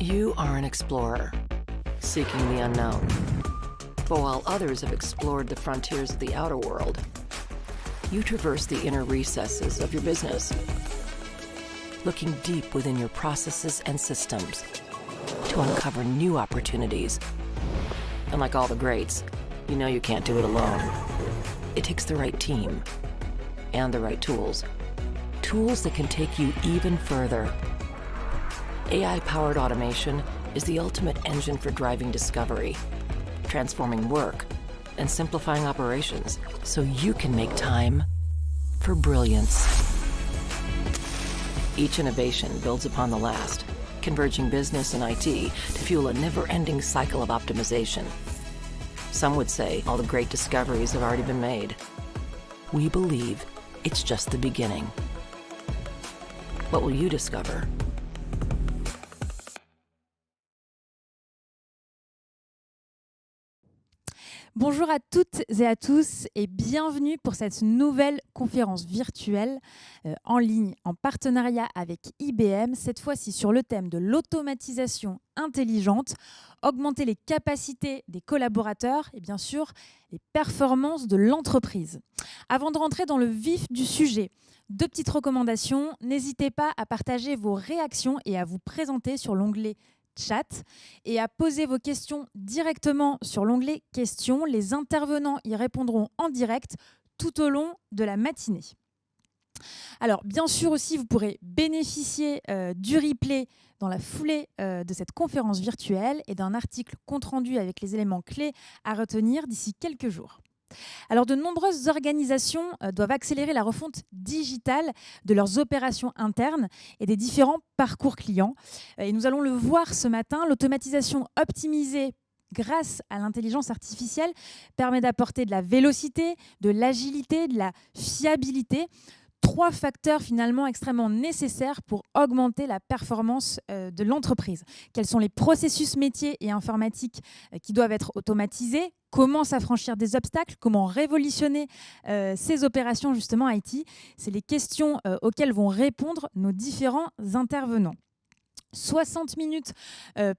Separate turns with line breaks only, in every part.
You are an explorer, seeking the unknown. But while others have explored the frontiers of the outer world, you traverse the inner recesses of your business, looking deep within your processes and systems to uncover new opportunities. And like all the greats, you know you can't do it alone. It takes the right team and the right tools. Tools that can take you even further. AI-powered automation is the ultimate engine for driving discovery, transforming work, and simplifying operations so you can make time for brilliance. Each innovation builds upon the last, converging business and IT to fuel a never-ending cycle of optimization. Some would say all the great discoveries have already been made. We believe it's just the beginning. What will you discover?
Bonjour à toutes et à tous et bienvenue pour cette nouvelle conférence virtuelle en ligne en partenariat avec IBM, cette fois-ci sur le thème de l'automatisation intelligente, augmenter les capacités des collaborateurs et bien sûr les performances de l'entreprise. Avant de rentrer dans le vif du sujet, deux petites recommandations. N'hésitez pas à partager vos réactions et à vous présenter sur l'onglet chat et à poser vos questions directement sur l'onglet questions. Les intervenants y répondront en direct tout au long de la matinée. Alors bien sûr aussi vous pourrez bénéficier du replay dans la foulée de cette conférence virtuelle et d'un article compte-rendu avec les éléments clés à retenir d'ici quelques jours. Alors, de nombreuses organisations doivent accélérer la refonte digitale de leurs opérations internes et des différents parcours clients. Et nous allons le voir ce matin, l'automatisation optimisée grâce à l'intelligence artificielle permet d'apporter de la vélocité, de l'agilité, de la fiabilité. Trois facteurs finalement extrêmement nécessaires pour augmenter la performance de l'entreprise. Quels sont les processus métiers et informatiques qui doivent être automatisés? Comment s'affranchir des obstacles? Comment révolutionner ces opérations justement IT? C'est les questions auxquelles vont répondre nos différents intervenants. 60 minutes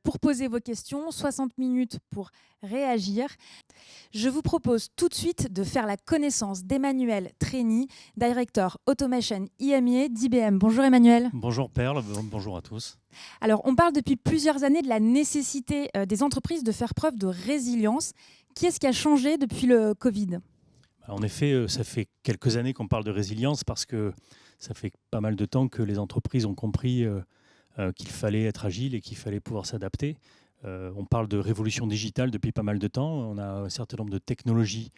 pour poser vos questions, 60 minutes pour réagir. Je vous propose tout de suite de faire la connaissance d'Emmanuel Trény, Director Automation IMEA d'IBM. Bonjour Emmanuel.
Bonjour Perle, bonjour à tous.
Alors, on parle depuis plusieurs années de la nécessité des entreprises de faire preuve de résilience. Qu'est-ce qui a changé depuis le Covid ?
En effet, ça fait quelques années qu'on parle de résilience parce que ça fait pas mal de temps que les entreprises ont compris qu'il fallait être agile et qu'il fallait pouvoir s'adapter. On parle de révolution digitale depuis pas mal de temps. On a un certain nombre de technologies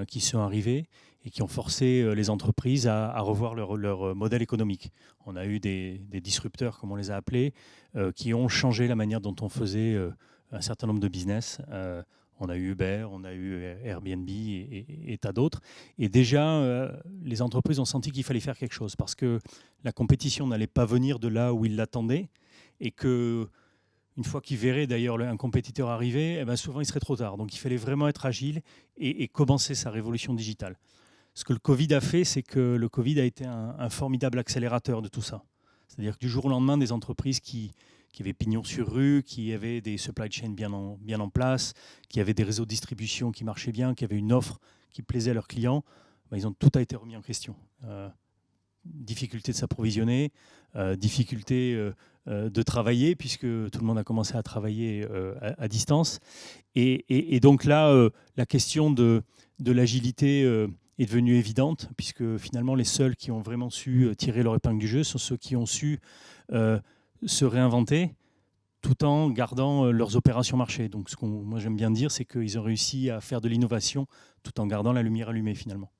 qui sont arrivées et qui ont forcé les entreprises à revoir leur modèle économique. On a eu des disrupteurs, comme on les a appelés, qui ont changé la manière dont on faisait un certain nombre de business. On a eu Uber, on a eu Airbnb et tas d'autres. Et déjà, les entreprises ont senti qu'il fallait faire quelque chose parce que la compétition n'allait pas venir de là où ils l'attendaient et qu'une fois qu'ils verraient d'ailleurs un compétiteur arriver, eh ben souvent il serait trop tard. Donc il fallait vraiment être agile et commencer sa révolution digitale. Ce que le Covid a fait, c'est que le Covid a été un formidable accélérateur de tout ça. C'est-à-dire que du jour au lendemain, des entreprises qui avaient pignon sur rue, qui avaient des supply chains bien en place, qui avaient des réseaux de distribution qui marchaient bien, qui avaient une offre qui plaisait à leurs clients, tout a été remis en question. Difficulté de s'approvisionner, difficulté de travailler, puisque tout le monde a commencé à travailler à distance. Et donc là, la question de l'agilité est devenue évidente, puisque finalement, les seuls qui ont vraiment su tirer leur épingle du jeu sont ceux qui ont su se réinventer tout en gardant leurs opérations marché. Donc ce que moi j'aime bien dire, c'est qu'ils ont réussi à faire de l'innovation tout en gardant la lumière allumée finalement.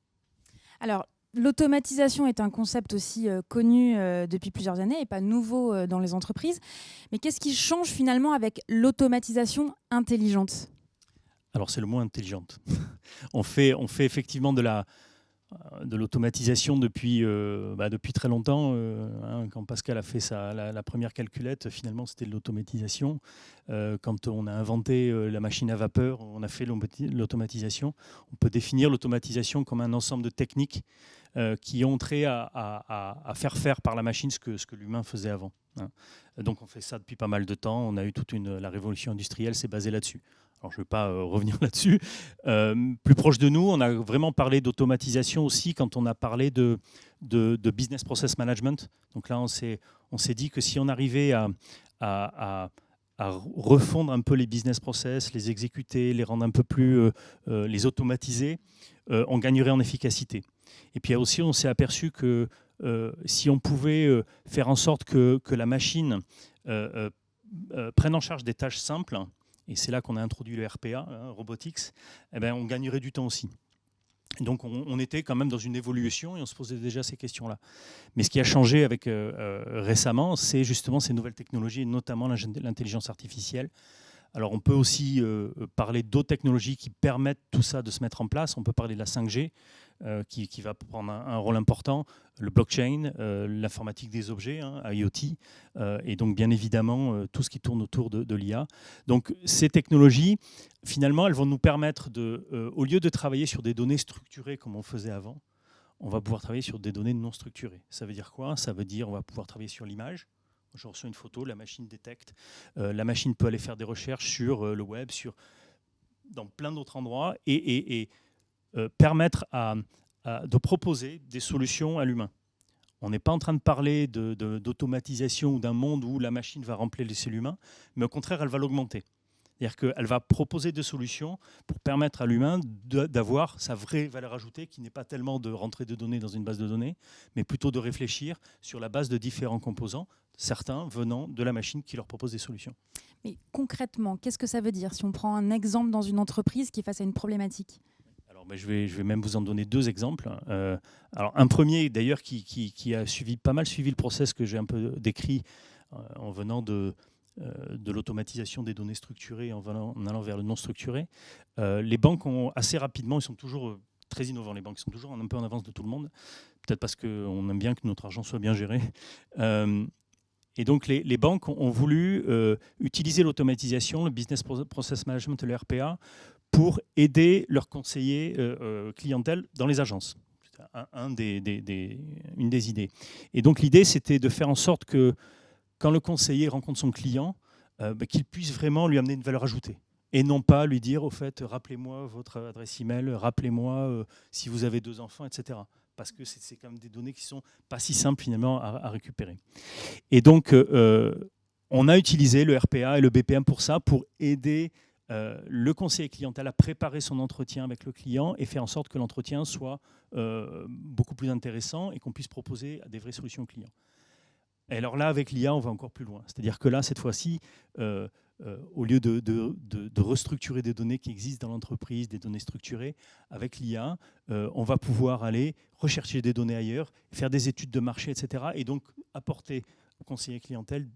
Alors, l'automatisation est un concept aussi connu depuis plusieurs années et pas nouveau dans les entreprises. Mais qu'est-ce qui change finalement avec l'automatisation intelligente ?
Alors c'est le mot intelligente. on fait effectivement de l'automatisation depuis très longtemps. Quand Pascal a fait la première calculette, finalement, c'était de l'automatisation. Quand on a inventé la machine à vapeur, on a fait l'automatisation. On peut définir l'automatisation comme un ensemble de techniques qui ont trait à faire par la machine ce que l'humain faisait avant. Donc on fait ça depuis pas mal de temps. On a eu la révolution industrielle, c'est basé là-dessus. Alors, je ne vais pas revenir là-dessus. Plus proche de nous, on a vraiment parlé d'automatisation aussi quand on a parlé de business process management. Donc là, on s'est dit que si on arrivait à refondre un peu les business process, les exécuter, les rendre un peu plus, les automatiser, on gagnerait en efficacité. Et puis aussi, on s'est aperçu que si on pouvait faire en sorte que la machine prenne en charge des tâches simples, et c'est là qu'on a introduit le RPA, Robotics, on gagnerait du temps aussi. Donc on était quand même dans une évolution et on se posait déjà ces questions-là. Mais ce qui a changé récemment, c'est justement ces nouvelles technologies, et notamment l'intelligence artificielle. Alors on peut aussi parler d'autres technologies qui permettent tout ça de se mettre en place. On peut parler de la 5G qui va prendre un rôle important, le blockchain, l'informatique des objets, IoT, et donc bien évidemment tout ce qui tourne autour de l'IA. Donc ces technologies, finalement, elles vont nous permettre au lieu de travailler sur des données structurées comme on faisait avant, on va pouvoir travailler sur des données non structurées. Ça veut dire quoi? Ça veut dire on va pouvoir travailler sur l'image. Je reçois une photo, la machine détecte. La machine peut aller faire des recherches sur le web, dans plein d'autres endroits, et permettre de proposer des solutions à l'humain. On n'est pas en train de parler d'automatisation ou d'un monde où la machine va remplacer l'humain, mais au contraire, elle va l'augmenter. C'est-à-dire qu'elle va proposer des solutions pour permettre à l'humain d'avoir sa vraie valeur ajoutée, qui n'est pas tellement de rentrer des données dans une base de données, mais plutôt de réfléchir sur la base de différents composants, certains venant de la machine qui leur propose des solutions.
Mais concrètement, qu'est-ce que ça veut dire si on prend un exemple dans une entreprise qui est face à une problématique?
Alors, je vais même vous en donner deux exemples. Alors, un premier, d'ailleurs, qui a pas mal suivi le process que j'ai un peu décrit en venant de l'automatisation des données structurées en allant vers le non structuré. Les banques ont assez rapidement, ils sont toujours très innovants, les banques sont toujours un peu en avance de tout le monde, peut-être parce qu'on aime bien que notre argent soit bien géré. Et donc les banques ont voulu utiliser l'automatisation, le business process management, le RPA, pour aider leurs conseillers clientèle dans les agences. C'est une des idées. Et donc l'idée, c'était de faire en sorte que quand le conseiller rencontre son client, qu'il puisse vraiment lui amener une valeur ajoutée. Et non pas lui dire, au fait, rappelez-moi votre adresse email, rappelez-moi si vous avez 2 enfants, etc. Parce que c'est quand même des données qui ne sont pas si simples finalement à récupérer. Et donc, on a utilisé le RPA et le BPM pour ça, pour aider le conseiller clientèle à préparer son entretien avec le client et faire en sorte que l'entretien soit beaucoup plus intéressant et qu'on puisse proposer des vraies solutions aux clients. Et alors là, avec l'IA, on va encore plus loin. C'est-à-dire que là, cette fois-ci, au lieu de restructurer des données qui existent dans l'entreprise, des données structurées, avec l'IA, on va pouvoir aller rechercher des données ailleurs, faire des études de marché, etc. Et donc apporter au conseiller clientèle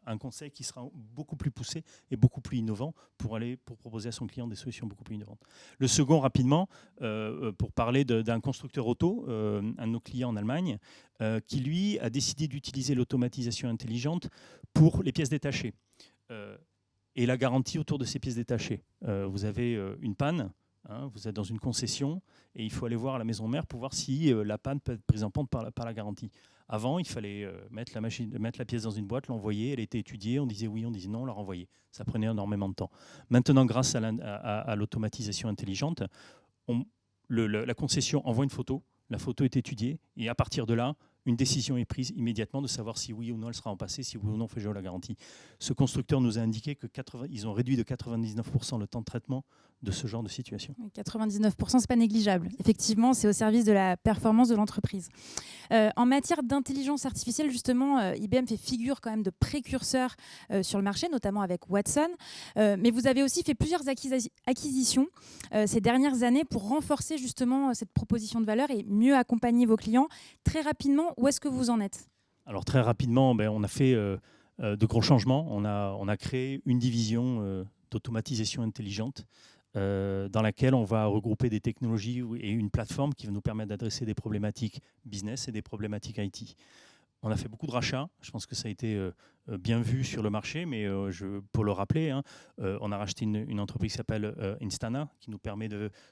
un conseil qui sera beaucoup plus poussé et beaucoup plus innovant pour proposer à son client des solutions beaucoup plus innovantes. Le second, rapidement, pour parler d'un constructeur auto, un de nos clients en Allemagne, qui lui a décidé d'utiliser l'automatisation intelligente pour les pièces détachées et la garantie autour de ces pièces détachées. Vous avez une panne, vous êtes dans une concession et il faut aller voir à la maison mère pour voir si la panne peut être prise en compte par la garantie. Avant, il fallait mettre la pièce dans une boîte, l'envoyer, elle était étudiée, on disait oui, on disait non, on la renvoyait. Ça prenait énormément de temps. Maintenant, grâce à l'automatisation intelligente, la concession envoie une photo, la photo est étudiée, et à partir de là, une décision est prise immédiatement de savoir si oui ou non elle sera repassée, si oui ou non on fait jouer la garantie. Ce constructeur nous a indiqué qu'ils ont réduit de 99% le temps de traitement de ce genre de situation.
99%, c'est pas négligeable. Effectivement, c'est au service de la performance de l'entreprise. En matière d'intelligence artificielle, justement, IBM fait figure quand même de précurseur sur le marché, notamment avec Watson. Mais vous avez aussi fait plusieurs acquisitions ces dernières années pour renforcer justement cette proposition de valeur et mieux accompagner vos clients. Très rapidement, où est-ce que vous en êtes?
Alors très rapidement, on a fait de gros changements. On a créé une division d'automatisation intelligente dans laquelle on va regrouper des technologies et une plateforme qui va nous permettre d'adresser des problématiques business et des problématiques IT. On a fait beaucoup de rachats. Je pense que ça a été bien vu sur le marché, mais pour le rappeler, hein, on a racheté une entreprise qui s'appelle Instana, qui nous permet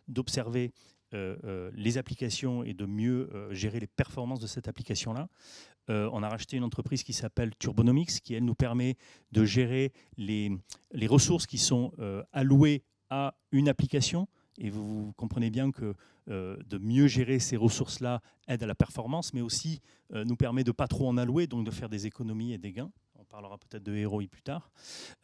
d'observer les applications et de mieux gérer les performances de cette application-là. On a racheté une entreprise qui s'appelle Turbonomics, qui, elle, nous permet de gérer les ressources qui sont allouées à une application. Et vous comprenez bien que de mieux gérer ces ressources-là aide à la performance, mais aussi nous permet de ne pas trop en allouer, donc de faire des économies et des gains. On parlera peut-être de ROI plus tard.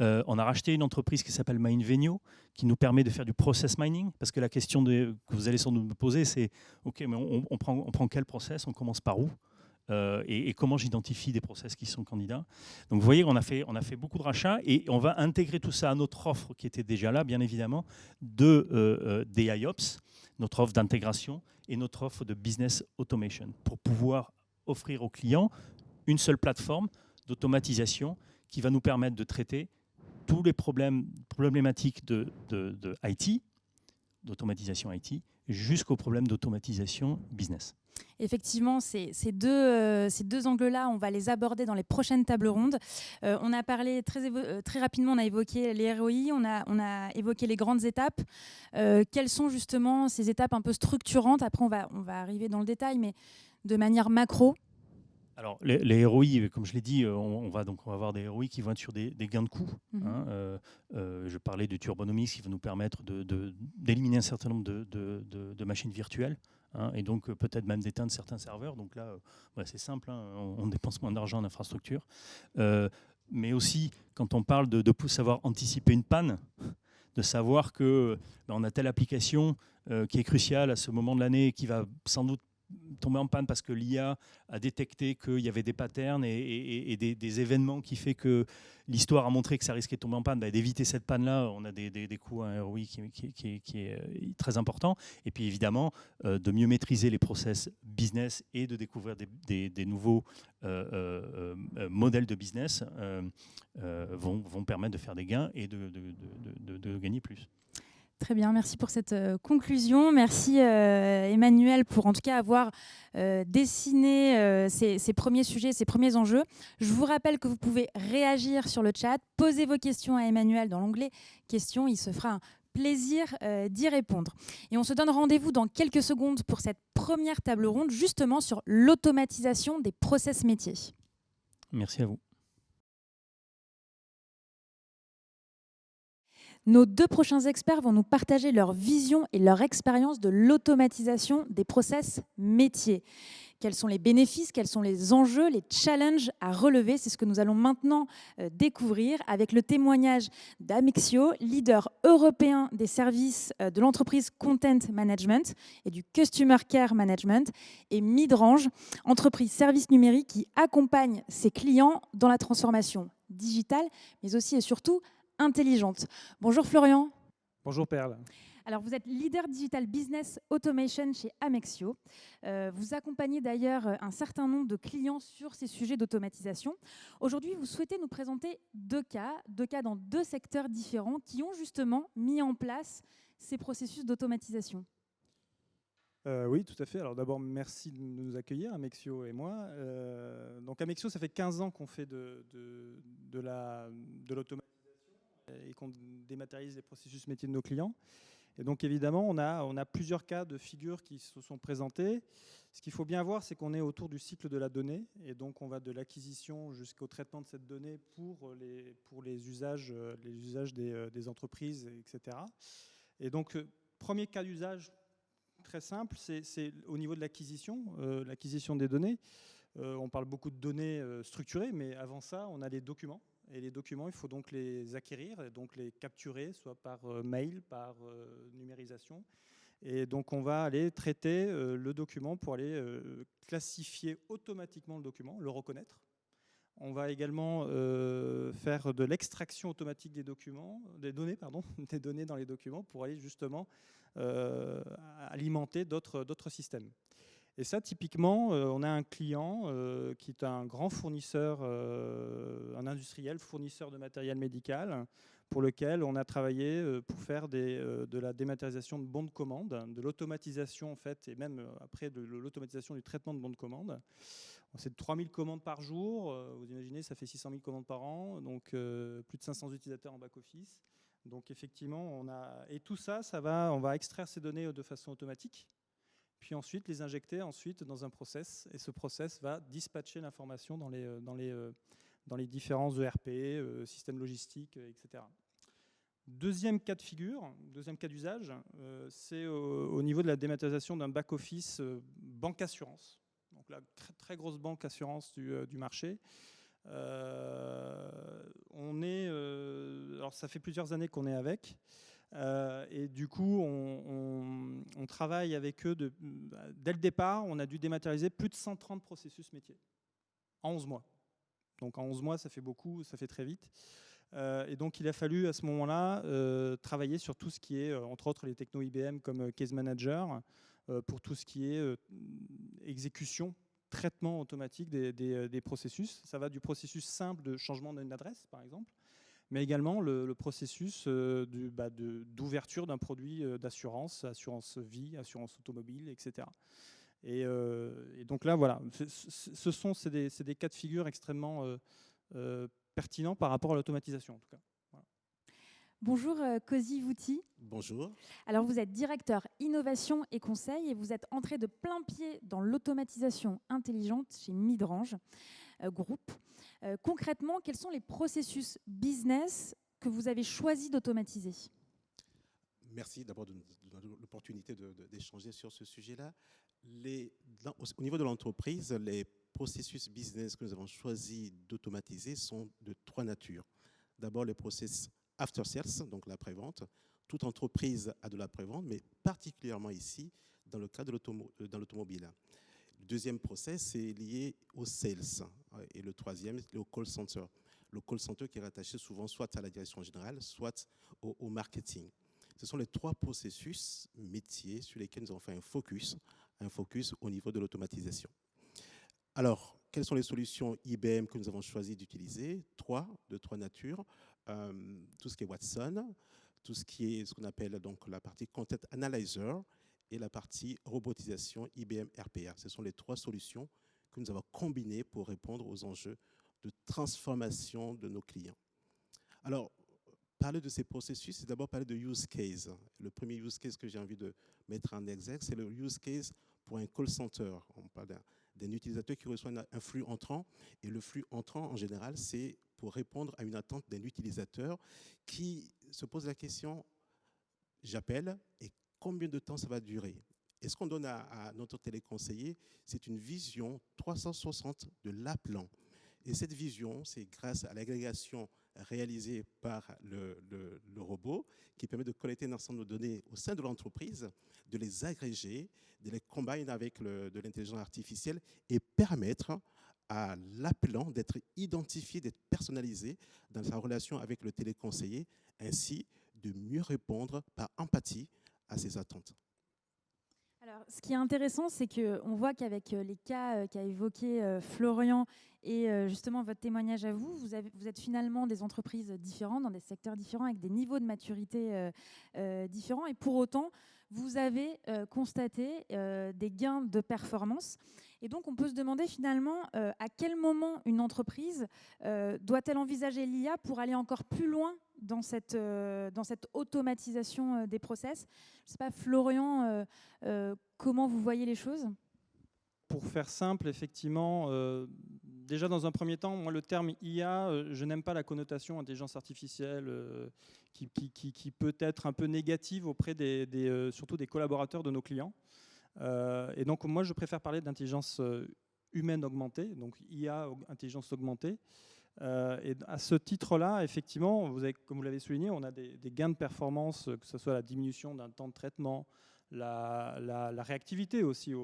On a racheté une entreprise qui s'appelle MineVenio, qui nous permet de faire du process mining, parce que la question que vous allez sans doute me poser, c'est OK, mais on prend quel process, on commence par où et comment j'identifie des process qui sont candidats. Donc vous voyez, on a fait beaucoup de rachats et on va intégrer tout ça à notre offre qui était déjà là, bien évidemment, des IOPS, notre offre d'intégration et notre offre de business automation, pour pouvoir offrir aux clients une seule plateforme d'automatisation qui va nous permettre de traiter tous les problématiques de IT, d'automatisation IT, jusqu'aux problèmes d'automatisation business.
Effectivement, ces deux angles-là, on va les aborder dans les prochaines tables rondes. On a parlé très rapidement, on a évoqué les ROI, on a évoqué les grandes étapes. Quelles sont justement ces étapes un peu structurantes? Après, on va arriver dans le détail, mais de manière macro.
Alors, les ROI, comme je l'ai dit, on va avoir des ROI qui vont être sur des gains de coûts. Je parlais de Turbonomics qui va nous permettre d'éliminer un certain nombre de machines virtuelles. Et donc peut-être même d'éteindre certains serveurs. Donc là, c'est simple, on dépense moins d'argent en infrastructure. Mais aussi, quand on parle de savoir anticiper une panne, de savoir qu'on a telle application qui est cruciale à ce moment de l'année, qui va sans doute tomber en panne parce que l'IA a détecté qu'il y avait des patterns et des événements qui fait que l'histoire a montré que ça risquait de tomber en panne. D'éviter cette panne-là, on a des coûts à un ROI qui est très important. Et puis évidemment, de mieux maîtriser les process business et de découvrir des nouveaux modèles de business vont permettre de faire des gains et de gagner plus.
Très bien, merci pour cette conclusion. Merci Emmanuel pour en tout cas avoir dessiné ces premiers sujets, ces premiers enjeux. Je vous rappelle que vous pouvez réagir sur le chat, poser vos questions à Emmanuel dans l'onglet questions. Il se fera un plaisir d'y répondre. Et on se donne rendez-vous dans quelques secondes pour cette première table ronde justement sur l'automatisation des process métiers.
Merci à vous.
Nos deux prochains experts vont nous partager leur vision et leur expérience de l'automatisation des process métiers. Quels sont les bénéfices, quels sont les enjeux, les challenges à relever? C'est ce que nous allons maintenant découvrir avec le témoignage d'Amexio, leader européen des services de l'entreprise Content Management et du Customer Care Management, et Midrange, entreprise service numérique qui accompagne ses clients dans la transformation digitale, mais aussi et surtout intelligente. Bonjour Florian.
Bonjour Perle.
Alors vous êtes leader digital business automation chez Amexio. Vous accompagnez d'ailleurs un certain nombre de clients sur ces sujets d'automatisation. Aujourd'hui, vous souhaitez nous présenter deux cas dans deux secteurs différents qui ont justement mis en place ces processus d'automatisation.
Oui, tout à fait. Alors d'abord, merci de nous accueillir, Amexio et moi. Donc Amexio, ça fait 15 ans qu'on fait de l'automatisation et qu'on dématérialise les processus métiers de nos clients. Et donc évidemment, on a plusieurs cas de figure qui se sont présentés. Ce qu'il faut bien voir, c'est qu'on est autour du cycle de la donnée. Et donc on va de l'acquisition jusqu'au traitement de cette donnée pour les usages des entreprises, etc. Et donc, premier cas d'usage très simple, c'est au niveau de l'acquisition des données. On parle beaucoup de données structurées, mais avant ça, on a les documents. Et les documents, il faut donc les acquérir, et donc les capturer, soit par mail, par numérisation. Et donc, on va aller traiter le document pour aller classifier automatiquement le document, le reconnaître. On va également faire de l'extraction automatique des données dans les documents pour aller justement alimenter d'autres systèmes. Et ça, typiquement, on a un client qui est un grand fournisseur, un industriel fournisseur de matériel médical, pour lequel on a travaillé pour faire de la dématérialisation de bons de commande, de l'automatisation en fait, et même après de l'automatisation du traitement de bons de commande. C'est de 3000 commandes par jour, vous imaginez, ça fait 600 000 commandes par an, donc plus de 500 utilisateurs en back-office. Donc effectivement, et tout ça, on va extraire ces données de façon automatique, puis ensuite les injecter dans un process, et ce process va dispatcher l'information dans les différents ERP, systèmes logistiques, etc. Deuxième cas de figure, deuxième cas d'usage, c'est au niveau de la dématérialisation d'un back-office banque assurance. Donc la très grosse banque assurance du marché. Alors ça fait plusieurs années qu'on est avec. Et du coup, on travaille avec eux. Dès le départ, on a dû dématérialiser plus de 130 processus métiers en 11 mois. Donc en 11 mois, ça fait beaucoup, ça fait très vite. Et donc il a fallu à ce moment-là travailler sur tout ce qui est, entre autres les technos IBM comme Case Manager, pour tout ce qui est exécution, traitement automatique des processus. Ça va du processus simple de changement d'une adresse, par exemple, mais également le processus d'ouverture d'un produit d'assurance, assurance vie, assurance automobile, etc. Et donc là, voilà, c'est des cas de figure extrêmement pertinents par rapport à l'automatisation, en tout cas. Voilà.
Bonjour Cozy Vouti.
Bonjour.
Alors vous êtes directeur innovation et conseil et vous êtes entré de plein pied dans l'automatisation intelligente chez Midrange Group. Concrètement, quels sont les processus business que vous avez choisi d'automatiser ?
Merci d'abord de nous donner l'opportunité d'échanger sur ce sujet-là. Au niveau de l'entreprise, les processus business que nous avons choisi d'automatiser sont de trois natures. D'abord, les process after sales, donc l'après-vente. Toute entreprise a de l'après-vente, mais particulièrement ici, dans le cas de l'automobile. Le deuxième process est lié au sales. Et le troisième, c'est au call center. Le call center qui est rattaché souvent soit à la direction générale, soit au marketing. Ce sont les trois processus métiers sur lesquels nous avons fait un focus au niveau de l'automatisation. Alors, quelles sont les solutions IBM que nous avons choisi d'utiliser ? De trois natures. Tout ce qui est Watson, tout ce qui est ce qu'on appelle donc la partie Content Analyzer et la partie robotisation IBM RPA. Ce sont les trois solutions que nous avons combinées pour répondre aux enjeux de transformation de nos clients. Alors, parler de ces processus, c'est d'abord parler de use case. Le premier use case que j'ai envie de mettre en exergue, c'est le use case pour un call center. On parle d'un utilisateur qui reçoit un flux entrant. Et le flux entrant, en général, c'est pour répondre à une attente d'un utilisateur qui se pose la question, j'appelle et combien de temps ça va durer ? Et ce qu'on donne à notre téléconseiller, c'est une vision 360 de l'appelant. Et cette vision, c'est grâce à l'agrégation réalisée par le robot qui permet de collecter un ensemble de données au sein de l'entreprise, de les agréger, de les combiner avec de l'intelligence artificielle et permettre à l'appelant d'être identifié, d'être personnalisé dans sa relation avec le téléconseiller, ainsi de mieux répondre par empathie à ses attentes.
Alors, ce qui est intéressant, c'est qu'on voit qu'avec les cas qu'a évoqué Florian et justement votre témoignage à vous, vous êtes finalement des entreprises différentes, dans des secteurs différents, avec des niveaux de maturité différents. Et pour autant, vous avez constaté des gains de performance. Et donc, on peut se demander finalement à quel moment une entreprise doit-elle envisager l'IA pour aller encore plus loin dans cette automatisation des process. Je ne sais pas, Florian, comment vous voyez les choses ?
Pour faire simple, effectivement, déjà dans un premier temps, moi le terme IA, je n'aime pas la connotation intelligence artificielle qui peut être un peu négative auprès surtout des collaborateurs de nos clients. Et donc moi je préfère parler d'intelligence humaine augmentée, donc IA, intelligence augmentée. Et à ce titre-là, effectivement, comme vous l'avez souligné, on a des gains de performance, que ce soit la diminution d'un temps de traitement, la réactivité aussi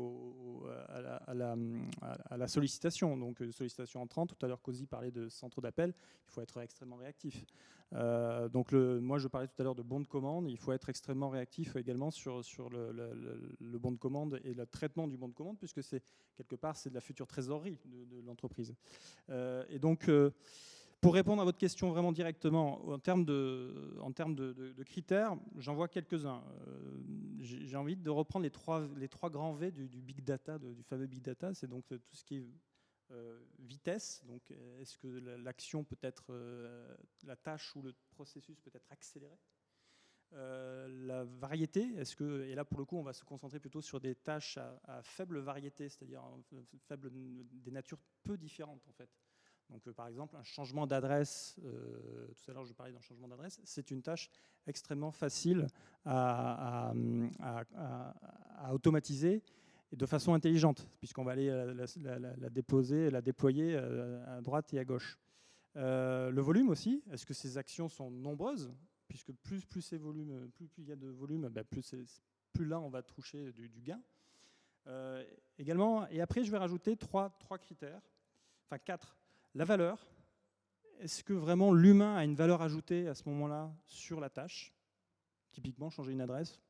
à la sollicitation. Donc, sollicitation entrante, tout à l'heure, Cozy parlait de centre d'appel, il faut être extrêmement réactif. Donc, moi, je parlais tout à l'heure de bon de commande, il faut être extrêmement réactif également sur le bon de commande et le traitement du bon de commande, puisque quelque part, c'est de la future trésorerie de l'entreprise. Et donc, pour répondre à votre question vraiment directement, en termes de critères, j'en vois quelques-uns. J'ai envie de reprendre les trois grands V du big data, du fameux big data. C'est donc tout ce qui est vitesse. Donc, est-ce que l'action peut être, la tâche ou le processus peut être accéléré? La variété, et là pour le coup on va se concentrer plutôt sur des tâches à faible variété, c'est-à-dire des natures peu différentes en fait. Donc, par exemple, un changement d'adresse, tout à l'heure je parlais d'un changement d'adresse, c'est une tâche extrêmement facile à automatiser et de façon intelligente, puisqu'on va aller la déployer à droite et à gauche. Le volume aussi, est-ce que ces actions sont nombreuses? Puisque plus il y a de volume, plus là on va toucher du gain. Également, et après je vais rajouter trois critères, enfin 4. La valeur, est-ce que vraiment l'humain a une valeur ajoutée à ce moment-là sur la tâche? Typiquement, changer une adresse,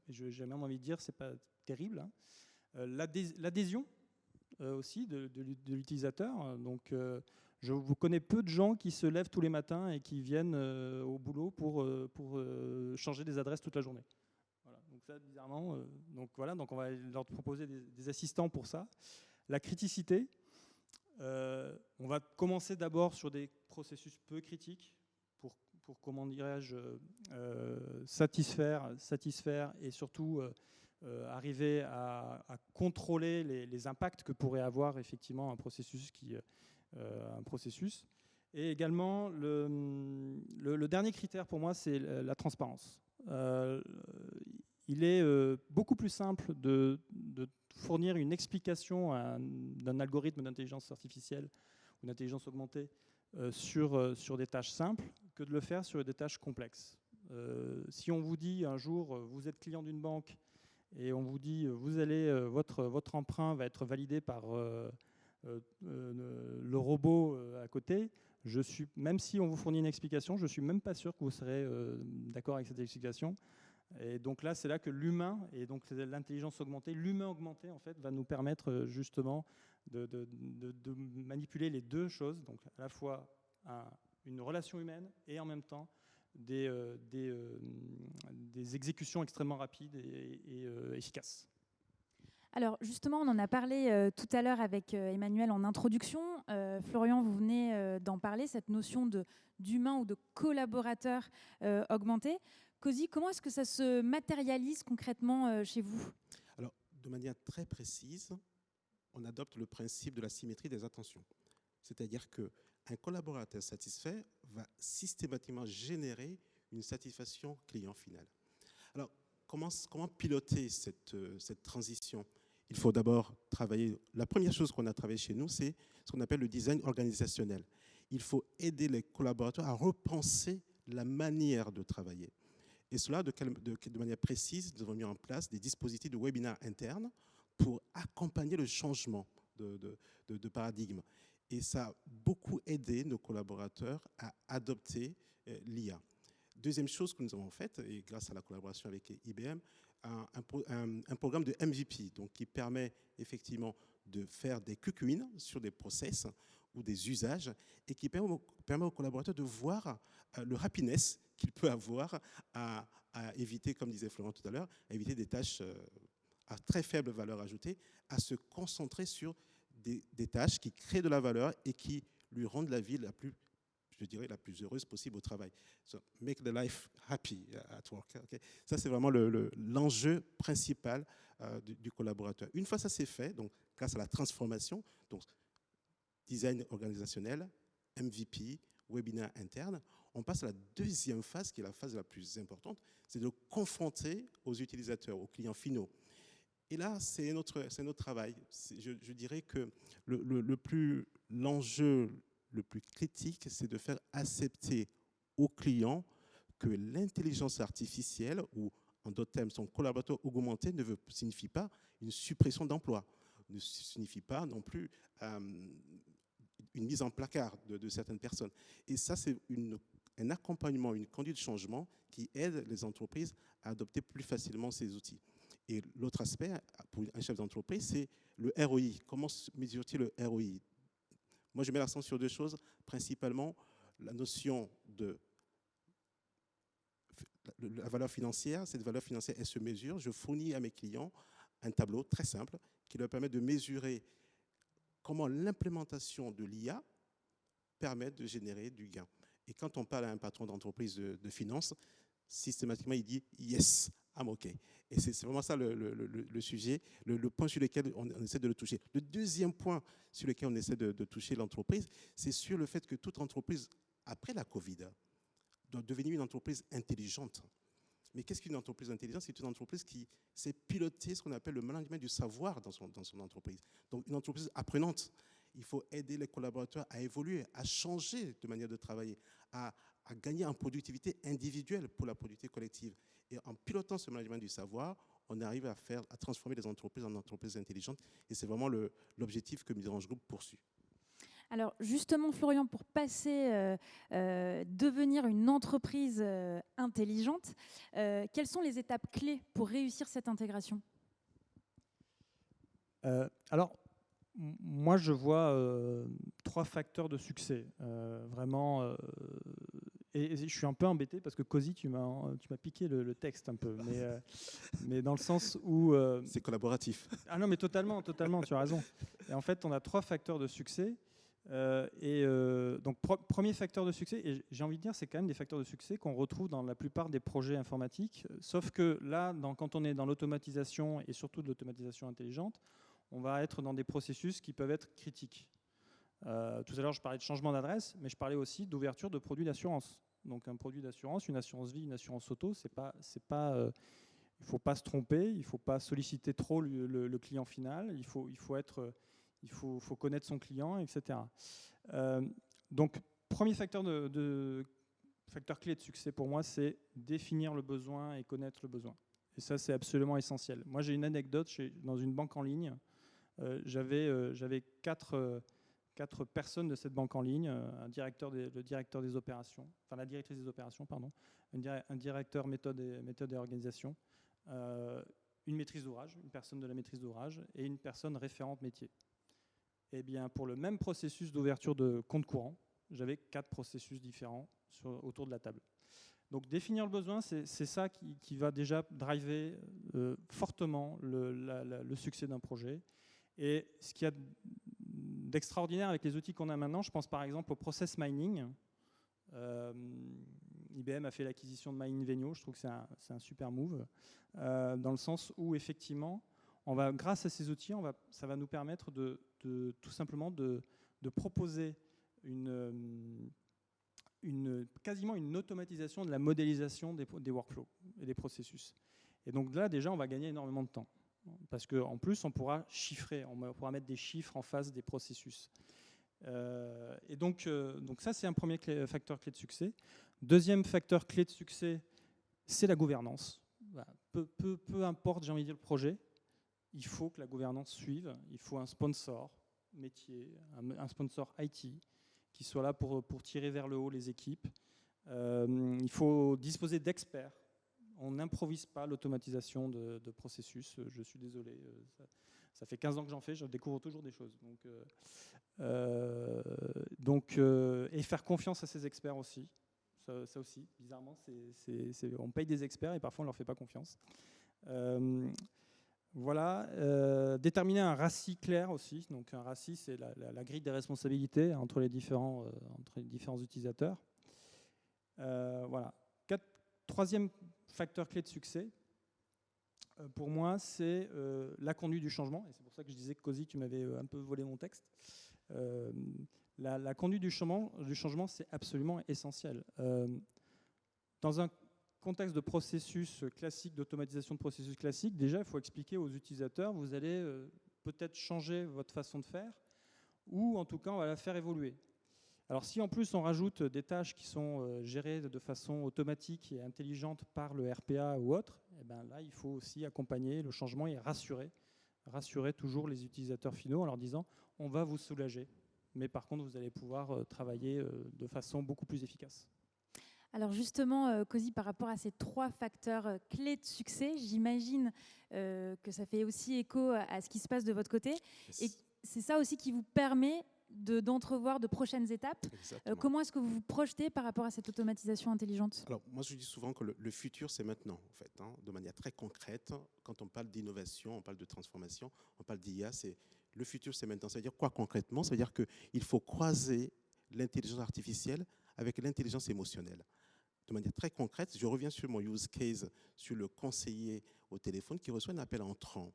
j'ai même envie de dire, c'est pas terrible. Hein. L'adhésion aussi de l'utilisateur. Donc, je vous connais peu de gens qui se lèvent tous les matins et qui viennent au boulot pour changer des adresses toute la journée. Voilà. Donc ça, bizarrement, donc on va leur proposer des assistants pour ça. La criticité. On va commencer d'abord sur des processus peu critiques pour comment dirais-je, satisfaire et surtout arriver à contrôler les impacts que pourrait avoir effectivement un processus. Et également, le dernier critère pour moi, c'est la transparence. Il est beaucoup plus simple de fournir une explication d'un algorithme d'intelligence artificielle ou d'intelligence augmentée sur des tâches simples que de le faire sur des tâches complexes. Si on vous dit un jour, vous êtes client d'une banque et on vous dit, votre emprunt va être validé par le robot à côté, même si on vous fournit une explication, je ne suis même pas sûr que vous serez d'accord avec cette explication. Et donc là, c'est là que l'humain, et donc l'intelligence augmentée, l'humain augmenté, en fait, va nous permettre justement de manipuler les deux choses, donc à la fois une relation humaine et en même temps des exécutions extrêmement rapides et efficaces.
Alors justement, on en a parlé tout à l'heure avec Emmanuel en introduction. Florian, vous venez d'en parler, cette notion d'humain ou de collaborateur augmenté. Cozy, comment est-ce que ça se matérialise concrètement chez vous?
Alors, de manière très précise, on adopte le principe de la symétrie des attentions. C'est-à-dire qu'un collaborateur satisfait va systématiquement générer une satisfaction client final. Alors, comment piloter cette transition? Il faut d'abord travailler. La première chose qu'on a travaillé chez nous, c'est ce qu'on appelle le design organisationnel. Il faut aider les collaborateurs à repenser la manière de travailler. Et cela, de manière précise, nous avons mis en place des dispositifs de webinaire interne pour accompagner le changement de paradigme. Et ça a beaucoup aidé nos collaborateurs à adopter l'IA. Deuxième chose que nous avons faite, et grâce à la collaboration avec IBM, un programme de MVP, donc qui permet effectivement de faire des quick wins sur des process ou des usages et qui permet aux collaborateurs de voir le happiness qu'il peut avoir à éviter, comme disait Florent tout à l'heure, à éviter des tâches à très faible valeur ajoutée, à se concentrer sur des tâches qui créent de la valeur et qui lui rendent la vie la plus heureuse possible au travail. So, make the life happy at work. Okay? Ça, c'est vraiment l'enjeu principal du collaborateur. Une fois ça c'est fait, donc grâce à la transformation, donc design organisationnel, MVP, webinaire interne, on passe à la deuxième phase, qui est la phase la plus importante, c'est de confronter aux utilisateurs, aux clients finaux. Et là, c'est notre travail. Je dirais que l'enjeu le plus critique, c'est de faire accepter aux clients que l'intelligence artificielle ou En d'autres termes, son collaborateur augmenté ne signifie pas une suppression d'emploi, ne signifie pas non plus une mise en placard de certaines personnes. Et ça, c'est un accompagnement, une conduite de changement qui aide les entreprises à adopter plus facilement ces outils. Et l'autre aspect, pour un chef d'entreprise, c'est le ROI. Comment mesure-t-il le ROI? Moi, je mets l'accent sur deux choses, principalement la notion de la valeur financière. Cette valeur financière, elle se mesure. Je fournis à mes clients un tableau très simple qui leur permet de mesurer comment l'implémentation de l'IA permet de générer du gain. Et quand on parle à un patron d'entreprise de finance, systématiquement, il dit « yes, I'm OK ». Et c'est vraiment ça le sujet, le point sur lequel on essaie de le toucher. Le deuxième point sur lequel on essaie de toucher l'entreprise, c'est sur le fait que toute entreprise, après la Covid, doit devenir une entreprise intelligente. Mais qu'est-ce qu'une entreprise intelligente? C'est une entreprise qui sait piloter ce qu'on appelle le management du savoir dans son entreprise. Donc une entreprise apprenante. Il faut aider les collaborateurs à évoluer, à changer de manière de travailler, à gagner en productivité individuelle pour la productivité collective. Et en pilotant ce management du savoir, on arrive à transformer les entreprises en entreprises intelligentes. Et c'est vraiment l'objectif que Midrange Group poursuit.
Alors justement, Florian, pour passer, devenir une entreprise intelligente, quelles sont les étapes clés pour réussir cette intégration?
Alors, moi, je vois 3 facteurs de succès. Vraiment, et je suis un peu embêté parce que Cozy, tu m'as piqué le texte un peu, mais dans le sens où...
C'est collaboratif.
Ah non, mais totalement, tu as raison. Et en fait, on a 3 facteurs de succès. Donc, premier facteur de succès, et j'ai envie de dire, c'est quand même des facteurs de succès qu'on retrouve dans la plupart des projets informatiques, sauf que là, quand on est dans l'automatisation, et surtout de l'automatisation intelligente, on va être dans des processus qui peuvent être critiques. Tout à l'heure, je parlais de changement d'adresse, mais je parlais aussi d'ouverture de produits d'assurance. Donc un produit d'assurance, une assurance vie, une assurance auto, il ne faut pas se tromper, il ne faut pas solliciter trop le client final, il faut connaître son client, etc. Donc, premier facteur clé de succès pour moi, c'est définir le besoin et connaître le besoin. Et ça, c'est absolument essentiel. Moi, j'ai une anecdote dans une banque en ligne. J'avais 4 personnes de cette banque en ligne, le directeur des opérations, enfin la directrice des opérations, pardon, un directeur méthode et organisation, une maîtrise d'ouvrage, une personne de la maîtrise d'ouvrage et une personne référente métier. Eh bien, pour le même processus d'ouverture de compte courant, j'avais 4 processus différents autour de la table. Donc définir le besoin, c'est ça qui va déjà driver fortement le succès d'un projet. Et ce qu'il y a d'extraordinaire avec les outils qu'on a maintenant, je pense par exemple au process mining. IBM a fait l'acquisition de MineVenio, je trouve que c'est un super move, dans le sens où effectivement, grâce à ces outils, ça va nous permettre tout simplement de proposer quasiment une automatisation de la modélisation des workflows et des processus. Et donc là, déjà, on va gagner énormément de temps. Parce qu'en plus, on pourra chiffrer, on pourra mettre des chiffres en face des processus. Et donc ça, c'est un premier facteur clé de succès. Deuxième facteur clé de succès, c'est la gouvernance. Peu importe, j'ai envie de dire, le projet, il faut que la gouvernance suive. Il faut un sponsor métier, un sponsor IT, qui soit là pour tirer vers le haut les équipes. Il faut disposer d'experts. On n'improvise pas l'automatisation de processus. Je suis désolé. Ça fait 15 ans que j'en fais, je découvre toujours des choses. Et faire confiance à ces experts aussi. Ça aussi, bizarrement, on paye des experts et parfois on ne leur fait pas confiance. Voilà. Déterminer un RACI clair aussi. Donc un RACI, c'est la grille des responsabilités entre les différents utilisateurs. Voilà. Troisième facteur clé de succès, pour moi, c'est la conduite du changement. Et c'est pour ça que je disais que Cozy, tu m'avais un peu volé mon texte. La conduite du changement, c'est absolument essentiel. Dans un contexte de processus classique, d'automatisation de processus classique, déjà, il faut expliquer aux utilisateurs, vous allez peut-être changer votre façon de faire, ou en tout cas, on va la faire évoluer. Alors si en plus on rajoute des tâches qui sont gérées de façon automatique et intelligente par le RPA ou autre, eh ben là il faut aussi accompagner le changement et rassurer toujours les utilisateurs finaux en leur disant on va vous soulager, mais par contre vous allez pouvoir travailler de façon beaucoup plus efficace.
Alors justement, Cozy, par rapport à ces 3 facteurs clés de succès, j'imagine que ça fait aussi écho à ce qui se passe de votre côté.
Yes.
Et c'est ça aussi qui vous permet d'entrevoir de prochaines étapes.
Exactement.
Comment est-ce que vous vous projetez par rapport à cette automatisation intelligente?
Alors, moi, je dis souvent que le futur, c'est maintenant, en fait, hein, de manière très concrète. Quand on parle d'innovation, on parle de transformation, on parle d'IA, c'est le futur, c'est maintenant. Ça veut dire quoi concrètement? Ça veut dire qu'il faut croiser l'intelligence artificielle avec l'intelligence émotionnelle. De manière très concrète, je reviens sur mon use case, sur le conseiller au téléphone qui reçoit un appel entrant.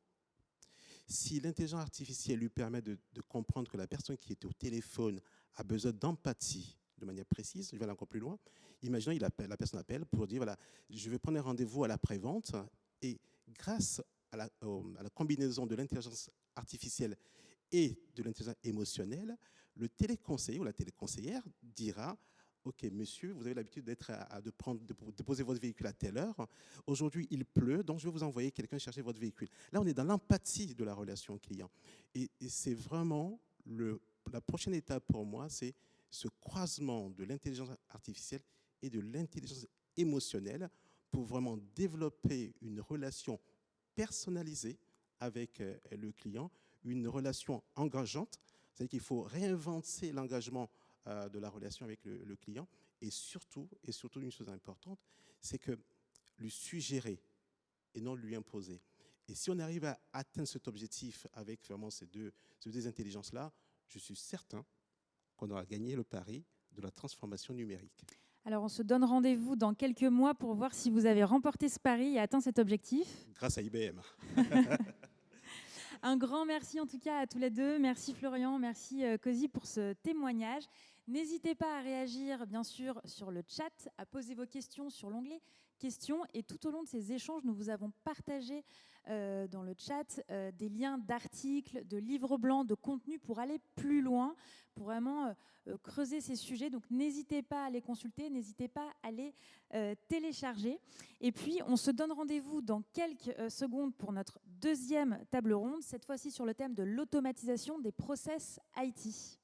Si l'intelligence artificielle lui permet de comprendre que la personne qui est au téléphone a besoin d'empathie de manière précise, je vais aller encore plus loin, imaginons la personne appelle pour dire, voilà, je vais prendre un rendez-vous à l'après-vente et grâce à la combinaison de l'intelligence artificielle et de l'intelligence émotionnelle, le téléconseiller ou la téléconseillère dira, OK, monsieur, vous avez l'habitude de poser votre véhicule à telle heure. Aujourd'hui, il pleut, donc je vais vous envoyer quelqu'un chercher votre véhicule. Là, on est dans l'empathie de la relation client. Et c'est vraiment la prochaine étape pour moi, c'est ce croisement de l'intelligence artificielle et de l'intelligence émotionnelle pour vraiment développer une relation personnalisée avec le client, une relation engageante. C'est-à-dire qu'il faut réinventer l'engagement de la relation avec le client et surtout une chose importante, c'est que lui suggérer et non lui imposer. Et si on arrive à atteindre cet objectif avec vraiment ces deux intelligences-là, je suis certain qu'on aura gagné le pari de la transformation numérique.
Alors on se donne rendez-vous dans quelques mois pour voir si vous avez remporté ce pari et atteint cet objectif.
Grâce à IBM.
Un grand merci en tout cas à tous les deux. Merci Florian, merci Cozy pour ce témoignage. N'hésitez pas à réagir bien sûr sur le chat, à poser vos questions sur l'onglet questions. Et tout au long de ces échanges, nous vous avons partagé dans le chat des liens d'articles, de livres blancs, de contenus pour aller plus loin, pour vraiment creuser ces sujets. Donc n'hésitez pas à les consulter, n'hésitez pas à les télécharger. Et puis on se donne rendez-vous dans quelques secondes pour notre deuxième table ronde, cette fois-ci sur le thème de l'automatisation des process IT.